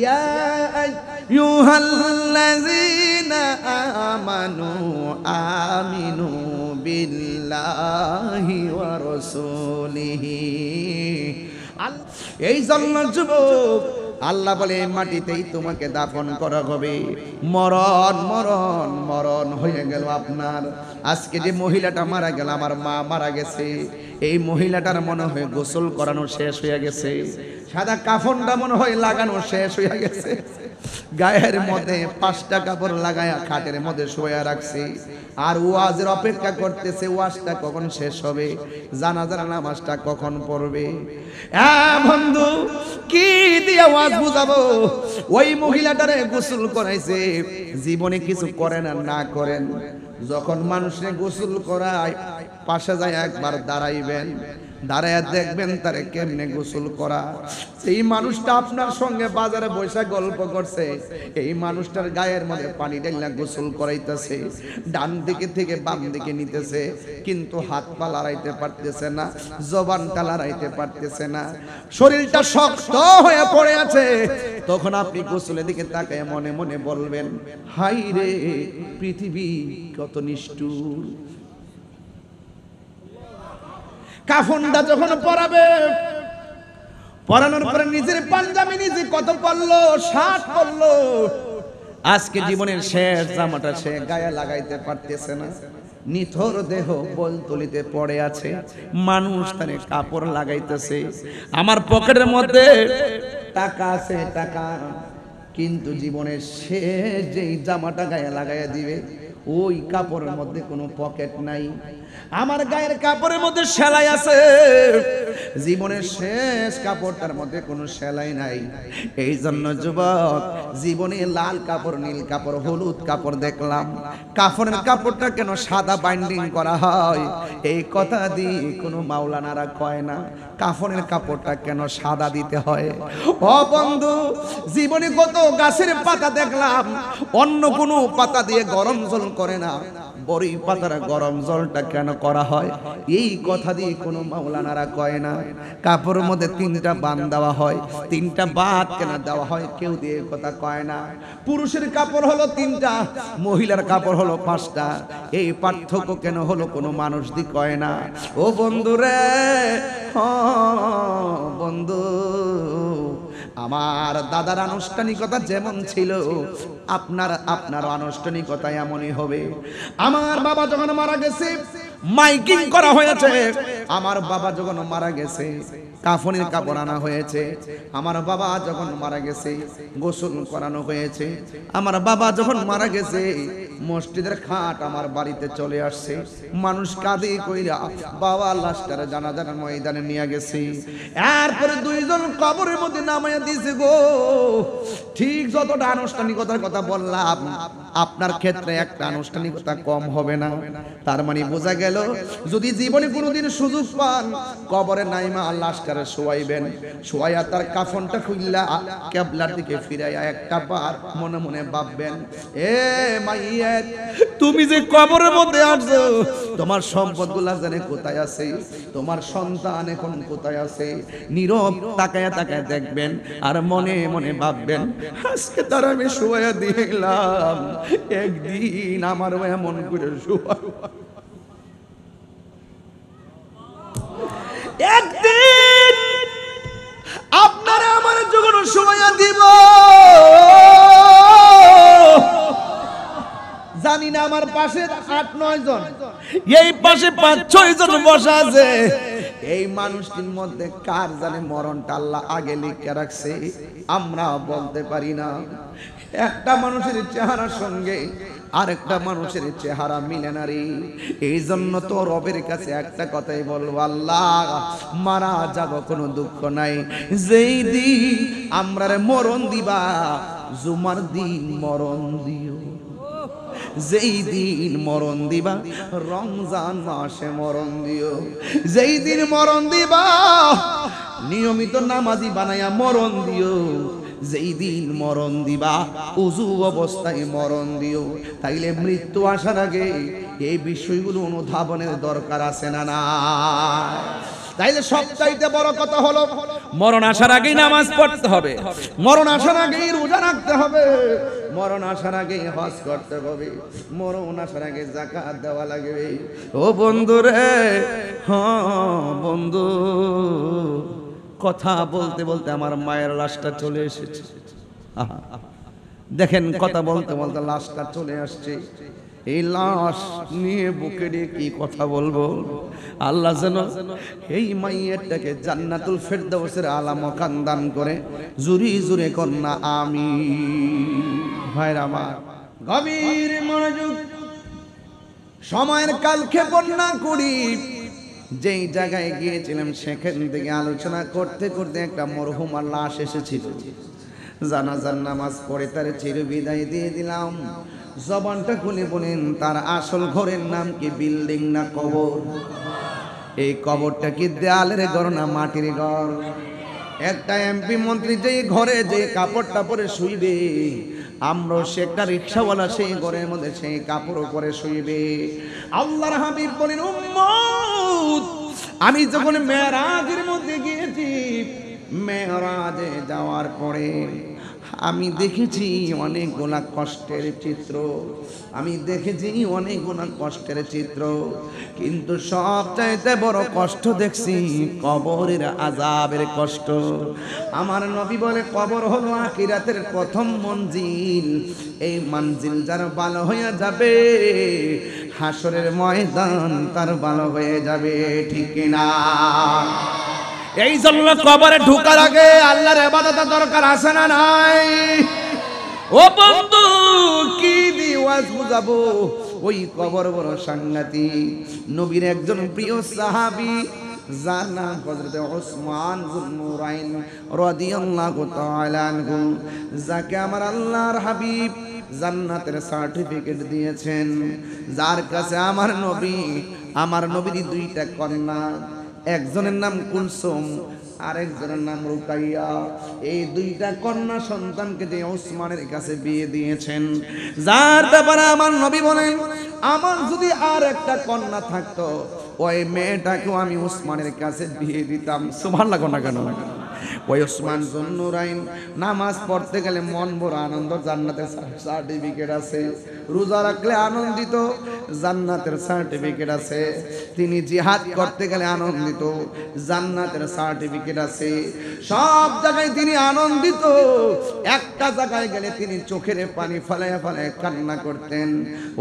[SPEAKER 1] ইয়া আইয়ুহাল্লাযীনা আমানু আমিনু বিল্লাহি ওয়া রাসূলিহি। এই জন্য যুবক, আল্লাহ বলে এই মাটিতেই তোমাকে দাফন করা হবে। মরণ মরণ মরণ হয়ে গেল আপনার। আজকে যে মহিলাটা মারা গেল, আমার মা মারা গেছে, এই মহিলাটার মনে হয় গোসল করানো শেষ হয়ে গেছে, সাদা কাফনটা মনে হয় লাগানো শেষ হয়ে গেছে, গায়ের মধ্যে 5টা কাপড় লাগায়া খাটের মধ্যে শোয়া রাখছে, আর ওয়াজের অপেক্ষা করতেছে ওয়াজটা কখন শেষ হবে, জানাজার নামাজটা কখন পড়বে। বন্ধু কি দিয়া ওয়াজ বুঝাবো? ওই মহিলাটারে গোসল করাইছে, জীবনে কিছু করেন আর না করেন, যখন মানুষে গোসল করায় পাশে যায় একবার দাঁড়াইবেন, দাঁড়ায় দেখবেন তারে কেমনে গোসল করা। এই মানুষটা আপনার সঙ্গে বাজারে বসে গল্প করছে, এই মানুষটার গায়ের মধ্যে পানি ঢেলে গোসল করাইতেছে, ডান দিকে থেকে বাম দিকে নিতেছে, কিন্তু হাত পা লড়াইতে পারতেছে না, জবানটা লড়াইতে পারতেছে না, শরীরটা শক্ত হয়ে পড়ে আছে। তখন আপনি গোসলের দিকে তাকায় মনে মনে বলবেন, হাই রে পৃথিবী কত নিষ্ঠুর। কাফনটা যখন পরাবে, পরানোর পরে নিজের পাঞ্জাবি নিজে কত করলো, 60 করলো, আজকে জীবনের শেষ জামাটা সে গায়ে লাগাইতে পারতেছে না, নিথর দেহ বলতলিতে পড়ে আছে, মানুষ তারে কাপড় লাগাইতেছে। আমার পকেটের মধ্যে টাকা আছে, টাকা, কিন্তু জীবনের শেষ যেই জামাটা গায়ে লাগাইয়া দিবে ওই কাপড়ের মধ্যে কোনো পকেট নাই। আমার গায়ের কাপড়ের মধ্যে সেলাই আছে, জীবনের শেষ কাপড়টার মধ্যে কোনো সেলাই নাই। এই জন্য যুবক, জীবনে লাল কাপড়, নীল কাপড়, হলুদ কাপড় দেখলাম, কাফনের কাপড়টা কেন সাদা বাইন্ডিং করা হয় এই কথা দিয়ে কোনো মাওলানারা কয় না, কাফনের কাপড়টা কেন সাদা দিতে হয়। ও বন্ধু, জীবনে কত গাছের পাতা দেখলাম অন্য কোনো পাতা দিয়ে গরম জল করে না, বড়ই পাতার গরম জলটা কেন করা হয় এই কথা দিয়ে কোনো মাওলানারা কয় না। কাপড়ের মধ্যে 3টা বান দেওয়া হয়, 3টা বাদ কেন দেওয়া হয় কেউ দিয়ে কথা কয় না। পুরুষের কাপড় হলো 3টা, মহিলার কাপড় হলো 5টা, এই পার্থক্য কেন হলো কোনো মানুষ দি কয় না। ও বন্ধু রে, বন্ধু, আমার দাদার আনুষ্ঠানিকতা যেমন ছিল আপনার আনুষ্ঠানিকতা এমনই হবে। আমার বাবা যখন মারা গেছে মাইকিং করা হয়েছে, আমার বাবা যখন মারা গেছে কাফনের কাপড় আনা হয়েছে, আমার বাবা যখন মারা গেছে গোসল করানো হয়েছে, আমার বাবা যখন মারা গেছে মসজিদের খাট আমার বাড়িতে চলে আসছে, মানুষ কাঁদে কইরা বাবা লাশটারে জানাজার ময়দানে নিয়ে গেছে, এরপরে 2 জন কবরের মধ্যে নামাইয়া দিয়েছে গো। ঠিক যতটা আনুষ্ঠানিকতার কথা বললাম, আপনার ক্ষেত্রে একটা আনুষ্ঠানিকতা কম হবে না। তার মানে বোঝা গেল, যদি জীবনে কোনোদিন সুযোগ পান কবরে নাইমা লাশটারে শোয়াইবেন, শোয়াইয়া তার কাফনটা খুললা কিবলার দিকে ফিরাইয়া একটা বার মনে মনে ভাববেন, এ মাইয়াত, তুমি যে কবরের মধ্যে আসছো তোমার সম্পদগুলা জানে কোথায় আছে, তোমার সন্তান এখন কোথায় আছে, নীরব তাকায়া তাকায়া দেখবেন আর মনে মনে ভাববেন, আজকে তার আমি শোয়া দিলাম, একদিন আমার এমন করে শোয়া, একদিন আপনারা আমার যখন শোয়া দিব, জানি না আমার পাশে 8-9 জন, এই পাশে 5-6 জন বসা আছে, এই মানুষটির মধ্যে কার জানে মরণটা আল্লাহ আগে লিখে রাখছে, আমরা বলতে পারি না। একটা মানুষের চেহারার সঙ্গে আরেকটা মানুষের চেহারা মিলে না রে। এই জন্য তো রবের কাছে একটা কথাই বলবো, আল্লাহ মারা যাব কোনো দুঃখ নাই, যেই দিন আমরারে মরণ দিবা জুমার দিন মরণ দিও, যেই দিন মরণ দিবা রমজান মাসে মরণ দিও, যেই দিন মরণ দিবা নিয়মিত নামাজি বানায়া মরণ দিও, যেই দিন মরণ দিবা উযু অবস্থায় মরণ দিও। তাইলে মৃত্যু আসার আগে এই বিষয়গুলো অনুধাবনের দরকার আছে না না? তাইলে সবচাইতে বড় কথা হলো মরণ আসার আগেই নামাজ পড়তে হবে, মরণ আসার আগেই রোজা রাখতে হবে, মরণ আসার আগেই হজ করতে হবে, মরণ আসার আগে যাকাত দেওয়া লাগবে। ও বন্ধু রে, হ্যাঁ বন্ধু, কথা বলতে বলতে আমার মায়ের লাশটা চলে এসেছে। আহা, দেখেন কথা বলতে বলতে লাশটা চলে আসছে। এই লাশ নিয়ে বুকে নিয়ে কি কথা বলবো। আল্লাহ যেন এই মাইয়াটাকে জান্নাতুল ফেরদাউসের আলা মাকান দান করে। জুরি জুরে কন্যা আমিন। ভাইরা আমার গভীর মনোযোগ, সময়ের কালক্ষেপণ না করি। যেই জায়গায় গিয়েছিলাম সেখান থেকে আলোচনা করতে করতে একটা মরহুমার লাশ এসেছিল। জানাজার নামাজ পড়ে তার চিরবিদায় দিয়ে দিলাম। জবানটা খুলে বলেন, তার আসল ঘরের নাম কি বিল্ডিং না কবর? এই কবরটা কি দেয়ালের ঘর না মাটির ঘর? একটা এমপি মন্ত্রী যেই ঘরে যে কাপড়টা পরে শুইবে, আমরাও সে একটা রিক্সাওয়ালা সেই ঘরের মধ্যে সেই কাপড় পরে শুইবে। আল্লাহর হাবিব বলেন, উম্মত আমি যখন মেরাজের মধ্যে গিয়েছি, মেরাজে যাওয়ার পরে আমি দেখেছি অনেকগুলা কষ্টের চিত্র, আমি দেখেছি অনেকগুলা কষ্টের চিত্র, কিন্তু সবচাইতে বড় কষ্ট দেখছি কবরের আযাবের কষ্ট। আমার নবী বলে, কবর হলো আখিরাতের প্রথম মঞ্জিল। এই মঞ্জিল যার ভালো হয়ে যাবে, হাসরের ময়দান তার ভালো হয়ে যাবে। ঠিক না? এই জন্য কবরে ঢোকার আগে আল্লাহর ইবাদত দরকার আছে না নাই? ও বন্ধু, কি দিওয়াজ বুঝাবো? ওই কবর বড় সাংঘাতিক। নবীর একজন প্রিয় সাহাবী, যার নাম হযরত ওসমান যুন্নুরাইন রাদিয়াল্লাহু তাআলা আনহু, যাকে আমার আল্লাহর হাবিব জান্নাতের সার্টিফিকেট দিয়েছেন, যার কাছে আমার নবীর দুইটা কন্যা, একজনের নাম কুলসুম আর একজনের নাম রুকাইয়া। এই দুইটা কন্যা সন্তানকে যে ওসমানের কাছে বিয়ে দিয়েছেন, যার ব্যাপারে আমার নবী বলেন, আমার যদি আর একটা কন্যা থাকতো, ওই মেয়েটাকেও আমি ওসমানের কাছে বিয়ে দিতাম। সুবহানাল্লাহ না কেন? ওই ওসমান যুন্নুরাইন নামাজ পড়তে গেলে মন বড় আনন্দ, জান্নাতের সার্টিফিকেট আছে। রোজা রাখলে আনন্দিত, জান্নাতের সার্টিফিকেট আছে। তিনি জিহাদ করতে গেলে আনন্দিত, জান্নাতের সার্টিফিকেট আছে। সব জায়গায় তিনি আনন্দিত। একটা জায়গায় গেলে তিনি চোখের পানি ফেলায় ফেলায় কান্না করতেন।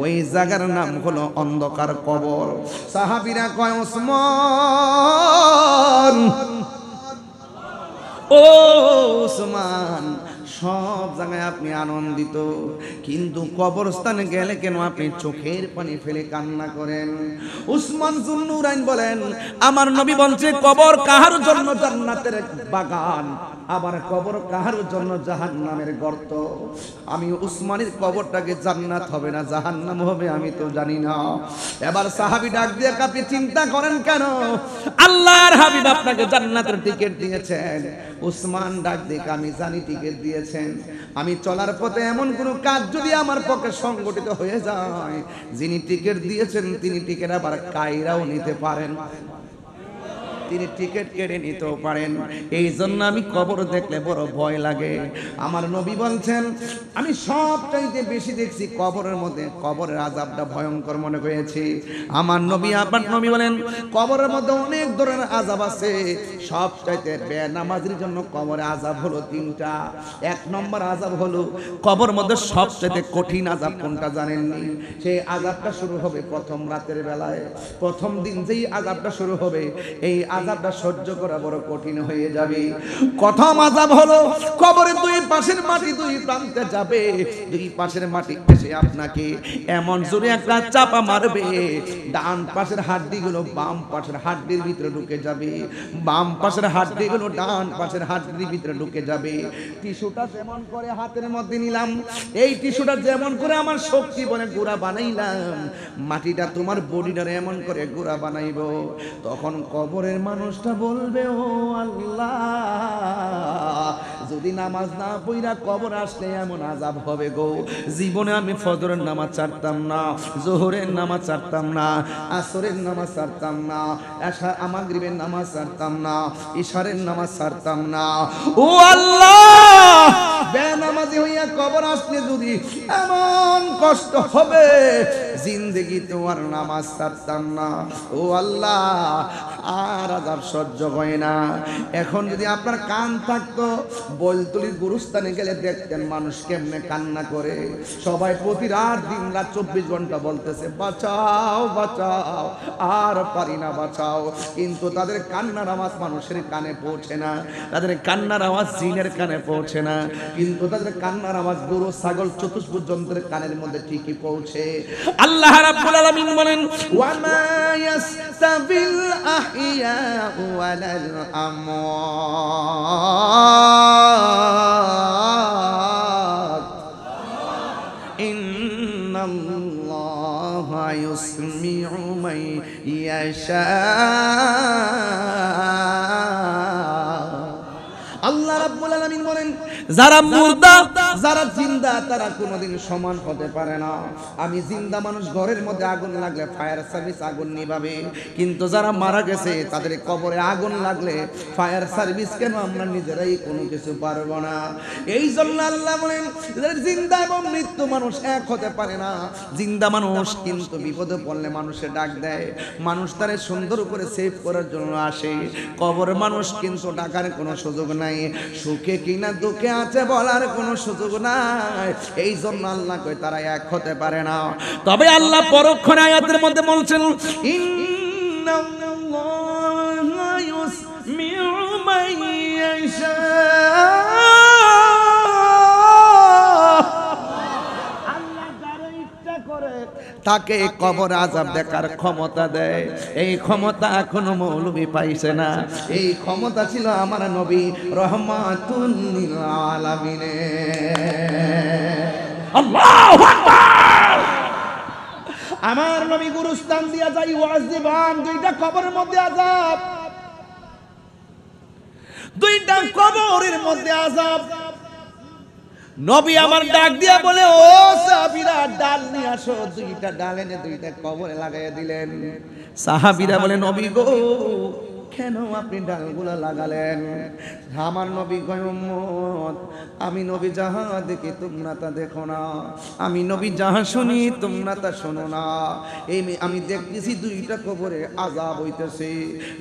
[SPEAKER 1] ওই জায়গার নাম হলো অন্ধকার কবর। সাহাবীরা কয়, ওসমান, ও ওসমান, সব জায়গায় আপনি আনন্দিত, কিন্তু কবরস্থানে গেলে কেন আপনি চোখের পানি ফেলে কান্না করেন? ওসমান যুন্নুরাইন বলেন, আমার নবী বলছে, কবর কাহার জন্য জান্নাতের বাগান, আবার কবর কাহার জন্য জাহান্নামের গর্ত। আমি ওসমানের কবরটাকে জান্নাত হবে না জাহান্নাম হবে আমি তো জানি না। এবার সাহাবী ডাক দিয়ে, আপনি চিন্তা করেন কেন? আল্লাহর হাবিব আপনাকে জান্নাতের টিকিট দিয়েছেন। ওসমান ডাক দিয়ে, আমি জানি টিকিট দিয়েছেন। আমি চলার পথে এমন কোন কাজ যদি আমার পক্ষে সংগঠিত হয়ে যায়, যিনি টিকিট দিয়েছেন তিনি টিকিট আবার কায়রাও নিতে পারেন, তিনি টিকিট কেটে নিতেও পারেন। এই জন্য আমি কবর দেখলে বড় ভয় লাগে। আমার নবী বলছেন, আমি সবচাইতে বেশি দেখছি কবরের মধ্যে কবরের আযাবটা ভয়ঙ্কর মনে হয়েছে। আমার নবী বলেন, কবরের মধ্যে অনেক ধরনের আযাব আছে। সবচাইতে বেনামাজির জন্য কবরে আযাব হলো তিনটা। এক নম্বর আযাব হলো, কবর মধ্যে সবচাইতে কঠিন আযাব কোনটা জানেননি? সেই আযাবটা শুরু হবে প্রথম রাতের বেলায়। প্রথম দিন যেই আযাবটা শুরু হবে, এই আযাবটা সহ্য করা বড় কঠিন হয়ে যাবে। প্রথম আযাব হলো, কবরের দুই পাশের মাটি দুই প্রান্তে যাবে। দুই পাশের মাটি এসে আপনাকে এমন জোরে একটা চাপা মারবে, ডান পাশের হাড্ডিগুলো বাম পাশের হাড্ডির ভিতরে ঢুকে যাবে, বাম পাশের হাড্ডিগুলো ডান পাশের হাড্ডির ভিতরে ঢুকে যাবে। টিস্যুটা যেমন করে হাতের মধ্যে নিলাম, এই টিস্যুটা যেমন করে আমার শক্তি বলে গুড়া বানাইলাম, মাটিটা তোমার বডিটারে এমন করে গুড়া বানাইব। তখন কবরের মানুষটা বলবে, ও আল্লাহ, যদি নামাজ না পড়া কবর আসলে এমন আযাব হবে গো। জীবনে আমি ফজরের নামাজ ছাড়তাম না, যোহরের নামাজ ছাড়তাম না, আসরের নামাজ ছাড়তাম না, এশা মাগরিবের নামাজ ছাড়তাম না, ইশারের নামাজ ছাড়তাম না। ও আল্লাহ, বেনামাজি হইয়া কবর আসলে যদি এমন কষ্ট হবে, জিন্দেগি তোমার নামাজ ছাড়তাম না। ও আল্লাহ, আর আযাব সহ্য হয় না। এখন যদি আপনার কান থাকতো, বলতলির গুরুস্থানে গেলে দেখতেন মানুষ কেমনে কান্না করে। সবাই প্রতি রাত দিন রাত 24 ঘন্টা বলতেছে বাঁচাও বাঁচাও, আর পারি না বাঁচাও। কিন্তু তাদের কান্নার আওয়াজ মানুষের কানে পৌঁছে না, তাদের কান্নার আওয়াজ জিনের কানে পৌঁছে না, কিন্তু তাদের কান্নার আওয়াজ গরু ছাগল চতুষ্পদ যন্ত্রের কানের মধ্যে ঠিকই পৌঁছে। আল্লাহ রাব্বুল আলামিন বলেন ওয়া মা ইয়াস্তাবিল আহিয়া ওয়ালাল আমওয়াত ইন্নাল্লাহা ইউসমিউ মান ইয়াশা। আল্লাহ রাব্বুল আলামিন বলেন যারা মুর্দা যারা জিন্দা তারা কোনোদিন সমান হতে পারে না। আমি জিন্দা মানুষ ঘরের মধ্যে আগুন লাগলে ফায়ার সার্ভিস আগুন নিভাবে, কিন্তু যারা মারা গেছে তাদের কবরে আগুন লাগলে ফায়ার সার্ভিস কেন আমরা নিজেরাই কোনো কিছু পারবো না। এই জন্য আল্লাহ বলেন জিন্দা এবং মৃত্যু মানুষ এক হতে পারে না। জিন্দা মানুষ কিন্তু বিপদে পড়লে মানুষে ডাক দেয়, মানুষ তারে সুন্দর করে সেভ করার জন্য আসে। কবর মানুষ কিন্তু ডাকার কোনো সুযোগ নাই, সুখে কিনা দুঃখে আছে বলার কোনো সুযোগ নাই। এই জন্য আল্লাহ কয় তারা এক হতে পারে না। তবে আল্লাহ পরক্ষণে আয়াতের মধ্যে বলছেন ইন্নাল্লাহা ইউসমিউ মান ইয়াশা। আল্লাহ যারা ইচ্ছা করে তাকে কবর আযাব দেখার ক্ষমতা দেয়। এই ক্ষমতা এখনো মৌলবি পাইছে না, এই ক্ষমতা ছিল আমার নবী রহমাতুল লিল আলামিন। আল্লাহু আকবার। আমার নবী গুরুস্থান দিয়া যাই ওয়াজ দিবান, দুইটা কবরের মধ্যে আযাব, দুইটা কবরের মধ্যে আযাব। নবী আমার ডাক দিয়া বলে ও সাহাবীরা ডাল নিয়ে আসো। দুইটা ডাল এনে দুইটা কবরে লাগাইয়া দিলেন। সাহাবীরা বলে নবী গো কেন আপনি ডালগুলা লাগালেন? আমার নবী কয় উম্মত আমি নবী যাহা দেখি তোমরা তা দেখো না, আমি নবী যাহা শুনি তোমরা তা শোনো না। এই আমি দেখতেছি দুইটা কবরে আযাব হইতেছে,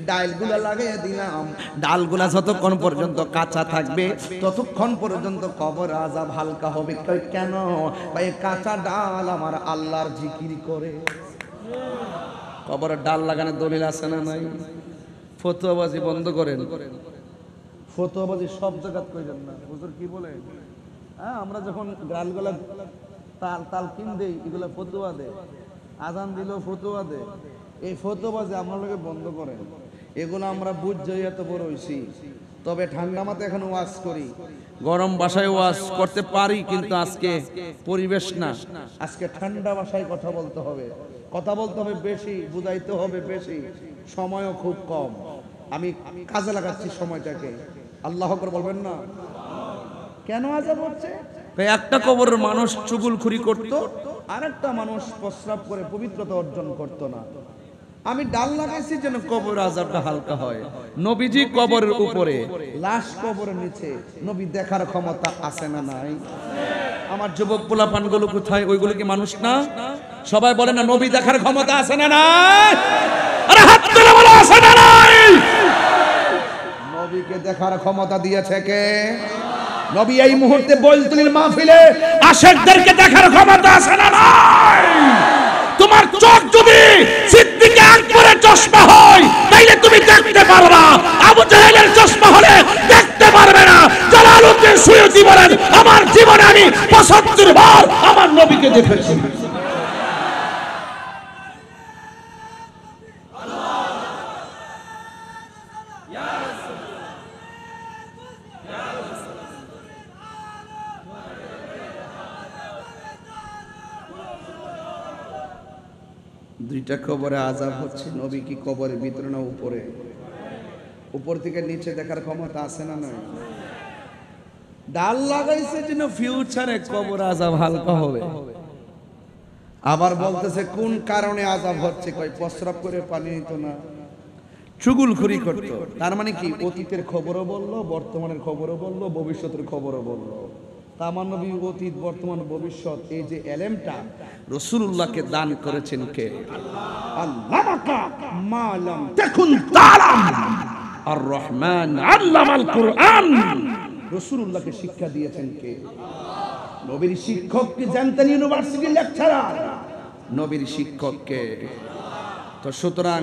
[SPEAKER 1] ডালগুলা লাগাইয়া দিলাম। ডালগুলা যতক্ষণ পর্যন্ত কাঁচা থাকবে ততক্ষণ পর্যন্ত কবর আযাব হালকা হবে। কেন? ভাই কাঁচা ডাল আমার আল্লাহর জিকির করে। কবরের ডাল লাগানোর দলিল আছে না নাই? ফতোয়াবাজি বন্ধ করেন, ফতোয়াবাজি সব জায়গায় কইলেন না। হুজুর কি বলে? হ্যাঁ, আমরা যখন ডালগুলা তালকিন দেই এগুলা ফতোয়া দেয়, আজান দিলেও ফতোয়া দেয়। এই ফতোয়াবাজি আপনারা বন্ধ করেন। এগুলো আমরা বুঝ যাই এত বড় হইছি। তবে ঠান্ডা মাথা এখন ওয়াজ করি, গরম ভাষায় ওয়াজ করতে পারি, কিন্তু আজকে পরিবেশ না, আজকে ঠান্ডা ভাষায় কথা বলতে হবে, কথা বলতে হবে বেশি, বুঝাইতে হবে বেশি, সময়ও খুব কম। আমি কাজে লাগাচ্ছি সময়টাকে। আল্লাহু আকবার বলবেন না? কেন আযাব হচ্ছে? একটা কবরের মানুষ চুগলখুরি করত, আরেকটা মানুষ প্রস্রাব করে পবিত্রতা অর্জন করত না। আমি ডাল লাগাইছি যেন কবর আযাবটা হালকা হয়। নবীজি কবরের উপরে, লাশ কবরের নিচে, নবী দেখার ক্ষমতা আছে না নাই? আমার যুবক পোলাপানগুলো কোথায়? ওইগুলো কি মানুষ না? সবাই বলে না নবী দেখার ক্ষমতা আছে না নাই? আরে হাত তুলে বলো আছে না নাই? নবীকে দেখার ক্ষমতা দিয়েছে কে? নবী এই মুহূর্তে বলতুলির মাহফিলে আশিকদেরকে দেখার ক্ষমতা আছে না নাই? তোমার চোখ যদি সিদ্দিক আকবরের চশমা হয় তাইলে তুমি দেখতে পারবা, আবু জাহেলের চশমা হলে দেখতে পারবে না। জালালউদ্দিন সুয়ুতী বলেন আমার জীবনে আমি ৭৫ বার আমার নবীকে দেখেছি। দুইটা কবরে আযাব হচ্ছে। নবী কি কবরের ভিতরে না উপরে? উপর থেকে নিচে দেখার ক্ষমতা আছে না নাই? ডাল লাগাইছে যেন ফিউচারে কবর আযাব হালকা হবে। আবার বলতেছে কোন কারণে আযাব হচ্ছে, কয় প্রস্রাব করে পানি নিত না, চুগুলখুরি করত। তার মানে কি অতীতের খবরও বললো, বর্তমানের খবরও বললো, ভবিষ্যতের খবরও বললো। তা আমার নবী অতীত বর্তমান ভবিষ্যৎ এই যে এলেমটা রাসূলুল্লাহকে দান করেছেন কে? আল্লামাকা মা লাম তাকুন তাআলাম। আর রহমান আল্লামাল কুরআন। রাসূলুল্লাহকে শিক্ষা দিয়েছেন কে? নবীর শিক্ষক কি জানতেন ইউনিভার্সিটি লেকচারার? নবীর শিক্ষককে। তো সুতরাং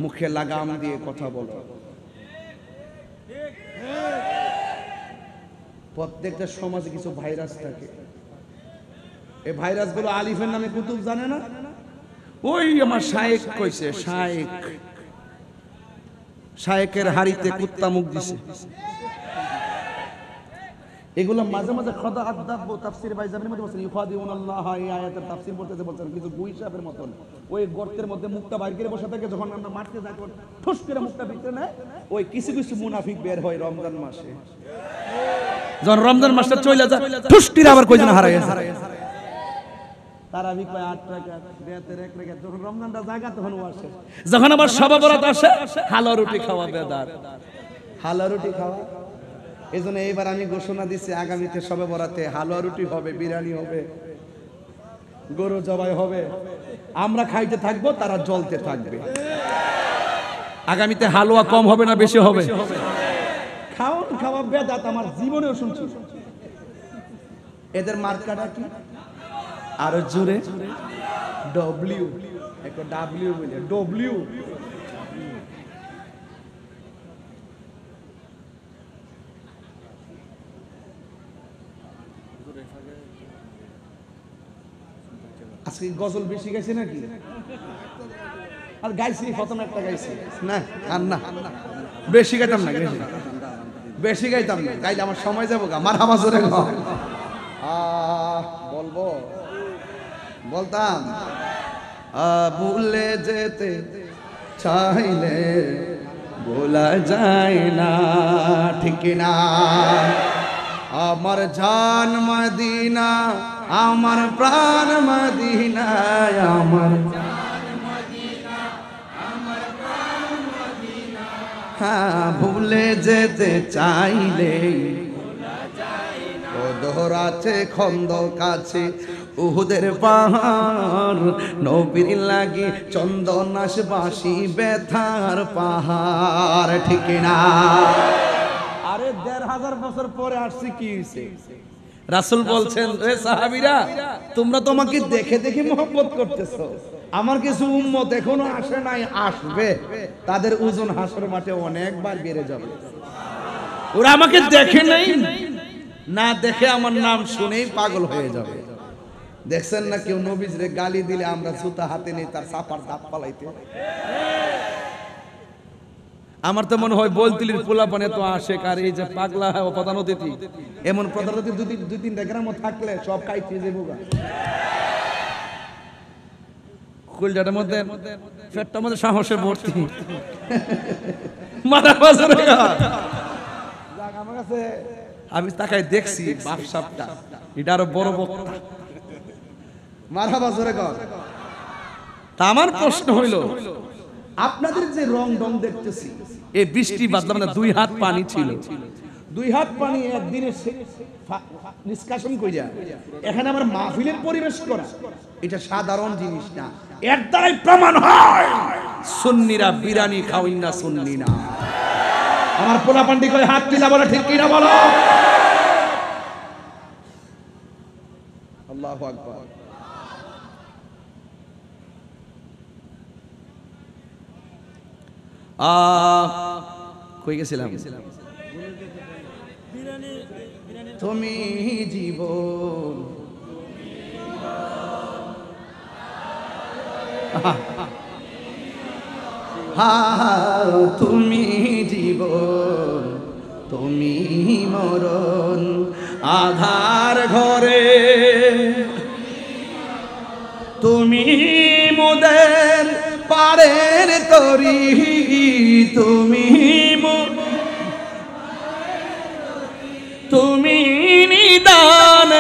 [SPEAKER 1] মুখে লাগাম দিয়ে কথা বলো। প্রত্যেকটা সমাজে কিছু ভাইরাস থাকে, এই ভাইরাস গুলো আলিফের নামে কুতুব জানে না? ওই আমার শায়েক কইছে, শায়েকের হাড়িতে কুত্তা মুখ দিছে। এগুলো মাঝে মাঝে খোদা আদাব তাফসীর বাইজাবের মধ্যে বলছেন ইউখাদিউনাল্লাহ, এই আয়াতের তাফসীর পড়তেছে বলছেন কিছু গুই সাপের মতন ওই গর্তের মধ্যে মুখটা বাইর করে বসে থাকে, যখন আমরা মারতে যাই তখন ঠুস করে মুখটা ভিতরে নেয়। ওই কিছু কিছু মুনাফিক বের হয় রমজান মাসে, যখন রমজান মাসটা চলে যায় ঠুস করে আবার কই যেন হারায় তারাবি কয় 8 রাকাত, রাতের 1 রাকাত। যখন রমজানটা জায়গা তখন ও আসে, যখন আবার শবে বরাত আসে হালুয়া রুটি খাওয়া বেদাত, হালুয়া রুটি খাওয়া। এজন্য এইবার আমি ঘোষণা দিচ্ছি আগামীতে শবে বরাতে হালুয়া রুটি হবে, বিরিয়ানি হবে, গরু জবাই হবে, আমরা খাইতে থাকবো, তারা জ্বলতে থাকবে। আগামীতে হালুয়া কম হবে না বেশি হবে? খাওয়ান খাওয়া বেদাত, আমার জীবনেও শুনছি। এদের মার্কাটা কি? আরো জোরে ডব্লিউ, একটা ডাব্লিউ বলে ডব্লিউ। আজকে গজল বেশি গাইছে নাকি? আর গাইছি প্রথম একটা গাইছি না, আর না বেশি গাইতাম না, বেশি গাইতাম না, গাইলে আমার সময় যাবো গা। মারহাবা জোরে বলবো, বলতাম ভুলে যেতে চাইলে বলা যায় না, ঠিক না? আমার জান মদিনা, আমার প্রাণ মদিনা, আমার হ্যাঁ ভুলে যেতে চাইলে ও দোহরাছে খন্দক আছে উহুদের পাহাড়, নবীর লাগি চন্দনাস বাসি ব্যথার পাহাড়, ঠিক না? আরে ১৫০০ বছর পরে আসছে, কি হইছে? রাসূল বলছেন এ সাহাবীরা তোমরা তো আমাকে দেখে দেখে মহব্বত করতেছো, আমার কিছু উম্মত এখনো আসে নাই, আসবে, তাদের ওজন হাসর মাঠে অনেকবার বেড়ে যাবে। ওরা আমাকে দেখে নাই, না দেখে আমার নাম শুনেই পাগল হয়ে যাবে। দেখছেন না কেউ নবীজরে গালি দিলে আমরা জুতা হাতে নেই তার চাপার দাঁত পালাইতে। আমার তো মনে হয় বলতিলির পোলাপানে তো আসে, আর এই যে পাগলা প্রধান অতিথি, এমন প্রধান অতিথি ২-৩টা গ্রামও থাকলে সব খাইতে যাবো গা। কুলজাটার মধ্যে পেটটার মধ্যে সাহসে ভর্তি। আমার কাছে আমি তাকাই দেখছি বাপসাপটা, এটা আরো বড় বক্তা। মারহাবা জোরে কর। তা আমার প্রশ্ন হইল আপনাদের যে রং ডং দেখতেছি, এই বৃষ্টি বাদলা মানে 2 হাত পানি ছিল, 2 হাত পানি একদিনে নিষ্কাশন কইরা এখানে আমার মাহফিলের পরিবেশ করা, এটা সাধারণ জিনিস না। এর দ্বারাই প্রমাণ হয় সুন্নিরা বিরানি খাওয়াই না, সুন্নি না। আমার পোলাপান্ডি কই হাত তুলা বলে, ঠিক কিনা বলো? আল্লাহু আকবার। কই গেছিলাম? তুমি জীবন, তুমি জীবন, তুমি মরণ, আধার ঘরে তুমি মোদের পারের তরি, তুমি তুমি बलिदान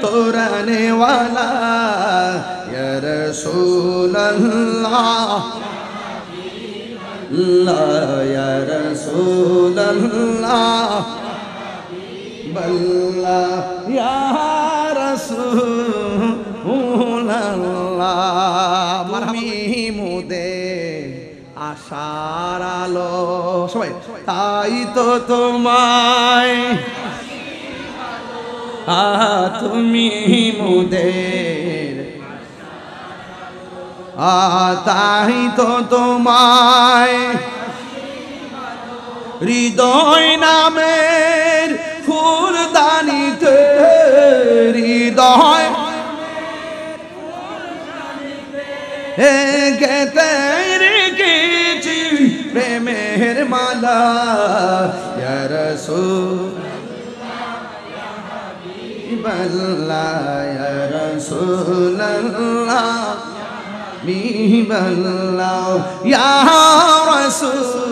[SPEAKER 1] तोड़ने वाला या रसूल अल्लाह या रसूल अल्लाह बल्ला या रसूल अल्लाह তুমি মুদে আশার আলো সবাই তাই তো তোমায় তুমি মুদের তাই তো তোমায় হৃদয় নামের ফুলদানিতে হৃদয় গেতে রেখেছি প্রেমের মালা ইয়া রাসূলুল্লাহ ইয়া রাসূলুল্লাহ বিল্লাহ ইয়া রাসূলুল্লাহ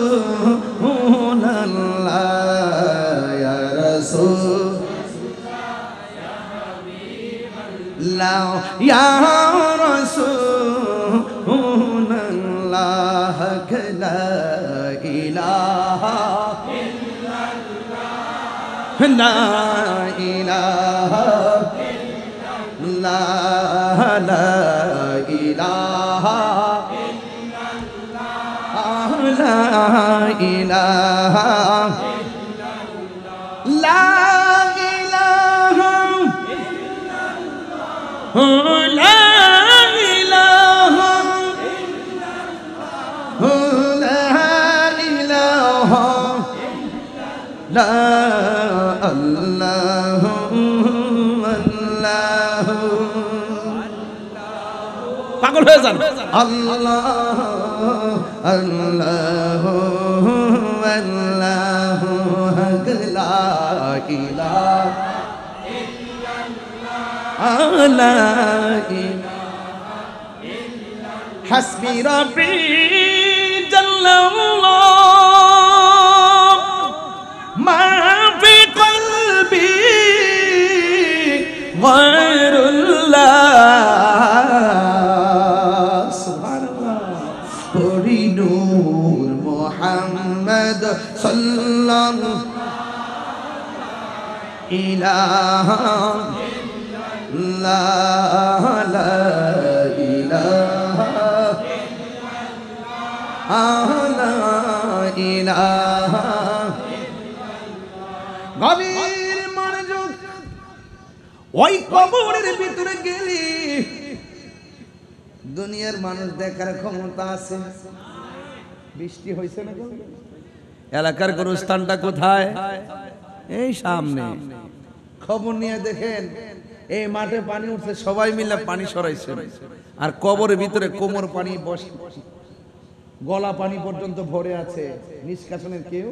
[SPEAKER 1] ইয়া রাসূলুল্লাহ ইয়া রাসূলুল্লাহ লা ইলাহা ইল্লাল্লাহ লা ইলাহা ইল্লাল্লাহ লা ইলাহা ইল্লাল্লাহ লা ইলাহা ইল্লাল্লাহ লা ইলাহা ইল্লাল্লাহ لا الله الله পাগল হয়ে যান আল্লাহ আল্লাহ আল্লাহ লা ইলাহা ইল্লাল্লাহ লা ইলাহা ইল্লাল্লাহ হাসবি রাব্বি জাল্লাল্লাহ ما في قلبي غير الله سبحان الله قولي نور محمد صلى الله إله إلا لا إله لا إله গভীর মনোযোগ ওই কবরের ভিতরে গেলি দুনিয়ার মানুষ দেখার ক্ষমতা আছে বৃষ্টি হইছে না এলাকার গোরস্থানটা কোথায় এই সামনে খবর নিয়ে দেখেন এই মাঠে পানি উঠছে সবাই মিলে পানি সরাইছে আর কবরের ভিতরে কোমর পানি বসে গলা পানি পর্যন্ত ভরে আছে নিষ্কাশনের কেউ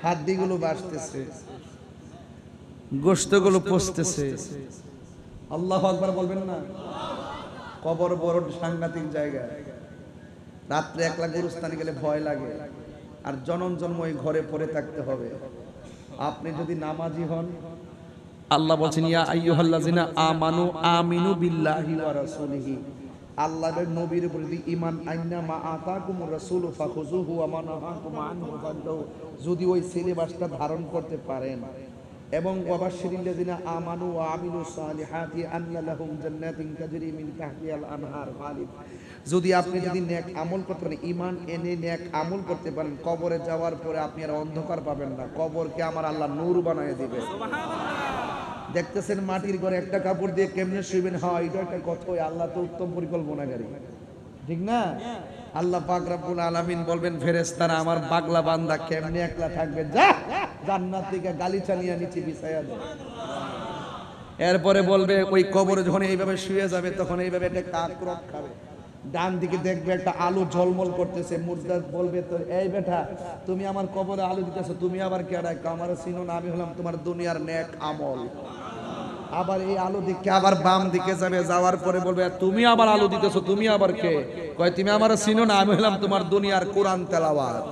[SPEAKER 1] হাড্ডিগুলো বাসতেছে গোশতগুলো পচতেছে আল্লাহু আকবার বলবেন না কবর বড় সাংঘাতিক জায়গা রাত্রে একলা গোরস্থানে গেলে ভয় লাগে আর জনম জন্ম এই ঘরে পড়ে থাকতে হবে আপনি যদি নামাজি হন আল্লাহ বলেন ইয়া আইয়ুহাল্লাযিনা আমানু আমিনু বিল্লাহি ওয়া রাসূলিহি আল্লাহর নবীর উপর যদি ঈমান আইনা মা আতাকুমুর রাসূলু ফাখুযুহু ওয়া মা নাহাকুম আনহু ফান্তাহু যদি ওই সিলেবাসটা ধারণ করতে পারেন এবং ওয়াবাশশিরিল্লাযিনা আমানু ওয়া আমিলুস সালিহাতি আন্না লাহুম জান্নাতিন তাজরি মিন তাহতিহাল আনহার খালিদ যদি আপনি যদি নেক আমল করতে পারেন ঈমান এনে নেক আমল করতে পারেন কবরে যাওয়ার পরে আপনি আর অন্ধকার পাবেন না কবরকে আমার আল্লাহ নূর বানায় দিবে সুবহানাল্লাহ দেখতেছেন মাটির ঘরে একটা কাপড় দিয়ে কেমনে শুইবেন হ্যাঁ এটা একটা কথা আল্লাহ তো উত্তম পরিকল্পনাকারী ঠিক না আল্লাহ পাক রব্বুল আলামিন বলবেন ফেরেশতারা আমার পাগলা বান্দা কেমনে একলা থাকবে যা জান্নাত থেকে গালিচা নিয়ে নিচে বিছায়া দাও এরপরে বলবে ওই কবরে যখন এইভাবে শুয়ে যাবে তখন এইভাবে একটা কাকরক খাবে ডান দিকে দেখবে একটা আলো ঝলমল করতেছে মুর্দা বলবে তো এই বেটা তুমি আমার কবরে আলো দিতেছো তুমি আবার কেডা আমার চিনো না আমি হলাম তোমার দুনিয়ার নেক আমল আবার এই আলো দিকে আবার বাম দিকে যাবে যাওয়ার পরে বলবে তুমি আবার আলো দিতেছো তুমি আবার কে কয় তুমি আমার চিনো না আমি হলাম তোমার দুনিয়ার কোরআন তেলাওয়াত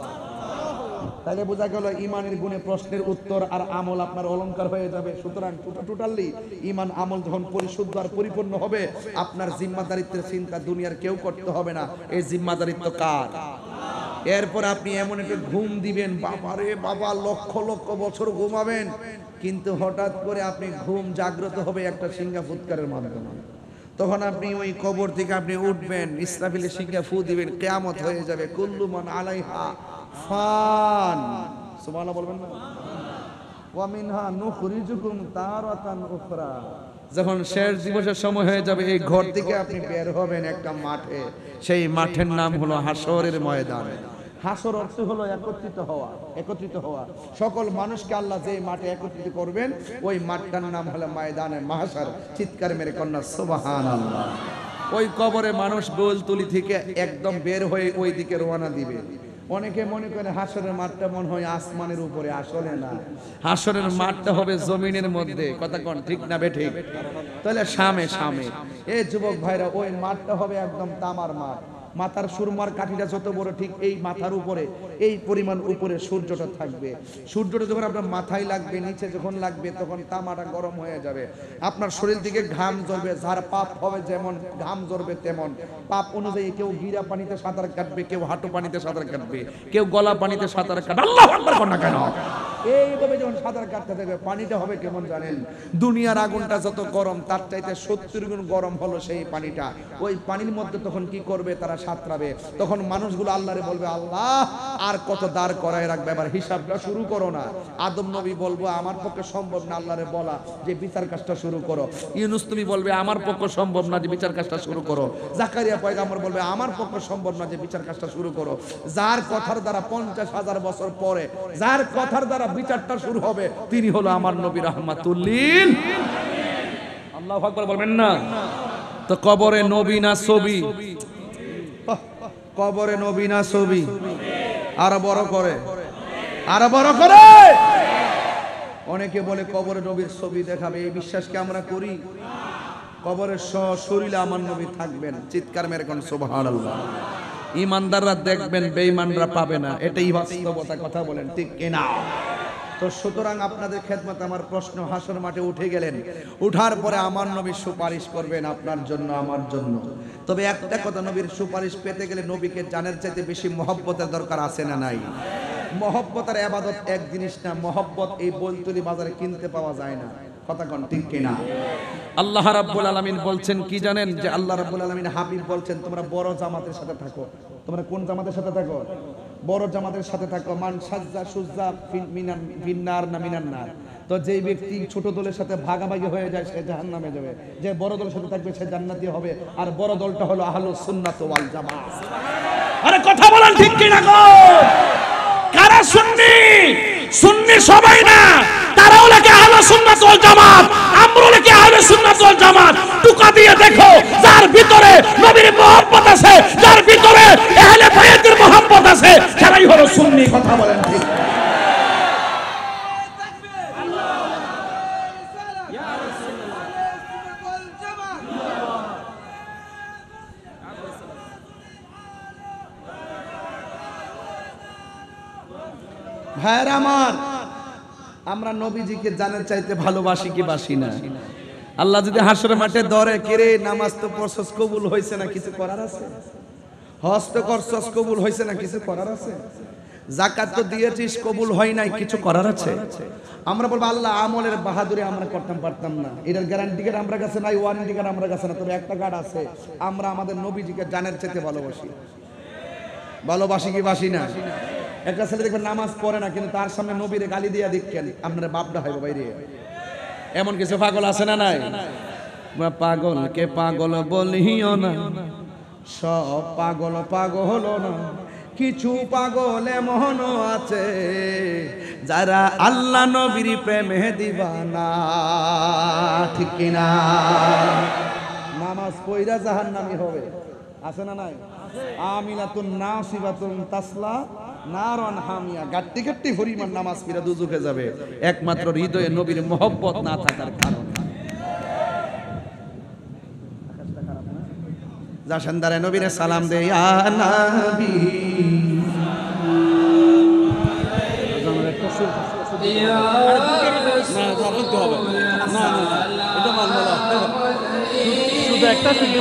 [SPEAKER 1] তাহলে বোঝা গেল ইমানের গুণে প্রশ্নের উত্তর আর আমল আপনার অলংকার হয়ে যাবে। সুতরাং টোটালি ইমান আমল যখন পরিশুদ্ধ আর পরিপূর্ণ হবে, আপনার জিম্মাদারিত্বের চিন্তা দুনিয়ার কেউ করতে হবে না। এই জিম্মাদারিত্ব কার? এরপর আপনি এমন একটা ঘুম দিবেন, বাবারে বাবা, লক্ষ লক্ষ বছর ঘুমাবেন, কিন্তু হঠাৎ করে আপনি ঘুম জাগ্রত হবে একটা সিংহা ফুৎকারের মাধ্যমে। তখন আপনি ওই কবর থেকে আপনি উঠবেন, ইসরাফিলের সিংহা ফু দিবেন, কিয়ামত হয়ে যাবে। কুল্লু মান আলাইহা ফান, সুবহানাল্লাহ বলবেন না? ওয়া মিনহা নুখরিজুকুম তারাতান উখরা। যখন শেষ দিবসের সময় হয়ে যাবে, এই ঘর থেকে আপনি বের হবেন একটা মাঠে, সেই মাঠের নাম হলো হাসরের ময়দান। হাসর অর্থ হলো একত্রিত হওয়া, একত্রিত হওয়া। সকল মানুষকে আল্লাহ যে মাঠে একত্রিত করবেন, ওই মাঠটার নাম হলো ময়দানে মাহশর। চিৎকার মেরে কন্যা সুবহানাল্লাহ। ওই কবরে মানুষ গোলতুলি থেকে একদম বের হয়ে ওই দিকে রওনা দিবে। অনেকে মনে করে হাসরের মাঠটা মনে হয় আসমানের উপরে, আসলে না, হাসরের মাঠটা হবে জমিনের মধ্যে। কথা কোন ঠিক না বেঠিক? তাহলে সামে সামে এই যুবক ভাইরা, ওই মাঠটা হবে একদম তামার মাঠ। মাথার সুরমার কাঠিটা যত বড়, ঠিক এই মাথার উপরে এই পরিমাণ উপরে সূর্যটা থাকবে। সূর্যটা যখন আপনার মাথায় লাগবে, নিচে যখন লাগবে, তখন তামাটা গরম হয়ে যাবে। আপনার শরীর থেকে ঘাম ঝরবে, যার পাপ হবে যেমন ঘাম ঝরবে তেমন। পাপ অনুযায়ী কেউ গিরা পানিতে সাঁতার কাটবে, কেউ হাঁটু পানিতে সাঁতার কাটবে, কেউ গলা পানিতে সাঁতার কাটবে। আল্লাহু আকবার কর না কেন? এইভাবে যখন সাঁতার কাটতে থাকবে, পানিটা হবে কেমন জানেন? দুনিয়ার আগুনটা যত গরম, তার চাইতে 70 গুণ গরম হলো সেই পানিটা। ওই পানির মধ্যে তখন কি করবে? তারা সাঁতরাবে। তখন মানুষগুলো আল্লাহরে বলবে, আল্লাহ আর কত দাঁড় করায় রাখবে, এবার হিসাবটা শুরু করো না। আদম নবী বলবো, আমার পক্ষে সম্ভব না আল্লাহরে বলা যে বিচার কাজটা শুরু করো। ইউনূস তুমি বলবে, আমার পক্ষে সম্ভব না যে বিচার কাজটা শুরু করো। জাকারিয়া পয়গম্বর বলবে, আমার পক্ষে সম্ভব না যে বিচার কাজটা শুরু করো। যার কথার দ্বারা 50,000 বছর পরে যার কথার দ্বারা বিচারটা শুরু হবে, তিনি হলো আমার নবী রাহমাতুল লিল। আল্লাহু আকবার বলবেন না? তো কবরে নবী না ছবি? কবরে নবী না ছবি? আরো বড় করে, আরো বড় করে। অনেকে বলে কবরে নবীর ছবি দেখাবে, এই বিশ্বাস কি আমরা করি? কবরের শরীরে আমার নবী থাকবেন। চিৎকার মেরে কোন সুবহানাল্লাহ। ইমানদাররা দেখবেন, বেঈমানরা পাবে না, এটাই বাস্তবতা। কথা বলেন ঠিক কিনা? তো সুতরাং আপনাদের খেদমত আমার প্রশ্ন, হাসর মাঠে উঠে গেলেন, উঠার পরে আমার নবী সুপারিশ করবেন আপনার জন্য, আমার জন্য। তবে একটা কথা, নবীর সুপারিশ পেতে গেলে নবীকে জানের চাইতে বেশি মহব্বতের দরকার আছে না নাই? মহব্বত আর ইবাদত এক জিনিস না। মহব্বত এই বৈতুলি বাজারে কিনতে পাওয়া যায় না। কথা কোন ঠিক কিনা? আল্লাহ রাব্বুল আলামিন বলছেন কি জানেন? যে আল্লাহ রাব্বুল আলামিন হাবিব বলছেন, তোমরা বড় জামাতের সাথে থাকো। তোমরা কোন জামাতের সাথে থাকো? বড় জামাতের সাথে থাকো। মান সাজ্জা সুজ্জা ফিন্নার না মিনান্নার। তো যেই ব্যক্তি ছোট দলের সাথে ভাগাভাগি হয়ে যায়, সে জাহান্নামে যাবে। যে বড় দলের সাথে থাকবে, সে জান্নাতি হবে। আর বড় দলটা হলো আহলুস সুন্নাত ওয়াল জামাত। আরে কথা বলেন ঠিক কিনা গো? কারা সুন্নি? সুন্নি সবাই না, তারাও লাগে আহলুস সুন্নাত ওয়াল জামাত। আমরাও লাগে আহলুস সুন্নাত ওয়াল জামাত। টুকা দিয়ে দেখো, যার ভিতরে নবীর মহব্বত আছে, যার ভিতরে আহলে বায়াতের মহব্বত আছে, তারাই হলো সুন্নি। কথা বলেন ঠিক? ভাইরা আমার, আমরা নবীজিকে জানার চাইতে ভালোবাসি কি বাসি না? আল্লাহ যদি হাসরের মাঠে ধরে, কেরে নামাজ তো পড়ছস, কবুল হইছে না, কিছু করার আছে? হজ তো করছস, কবুল হইছে না, কিছু করার আছে? যাকাত তো দিয়েছিস, কবুল হয় নাই, কিছু করার আছে? আমরা বলবো আল্লাহ আমলের বাহাদুরি আমরা করতাম পারতাম না, এটার গ্যারান্টি কার্ড আমরা কাছে নাই, ওয়ারেন্টি কার্ড আমরা কাছে না। তবে একটা কার্ড আছে, আমরা আমাদের নবীজিকে জানার চাইতে ভালোবাসি। ভালোবাসি কি বাসি না? একটা ছেলে দেখবেন নামাজ পড়ে না, কিন্তু তার সামনে নবীরে গালি দিয়া দেখেন, আপনার বাপটা হয় বাইরে। এমন কিছু পাগল আছে না নাই? পাগলকে পাগল বলিও না, সব পাগল পাগল না, কিছু পাগল এমন আছে যারা আল্লাহ নবীর প্রেমে দিবানা। ঠিক কিনা? নামাজ পড়া জাহান্নামী হবে, আছে না নাই? আমিলাতুন নাসিবাতুন তাসলা নারান হামিয়া। গাট্টি গাট্টি পরিমাণ নামাজ পড়া দুজকে যাবে, একমাত্র হৃদয়ে নবীর মহব্বত না থাকার কারণে। জাসানদারে নবীরে সালাম দে, ইয়া নবী
[SPEAKER 2] না, এটা মানবো না। শুধু একটা শুধু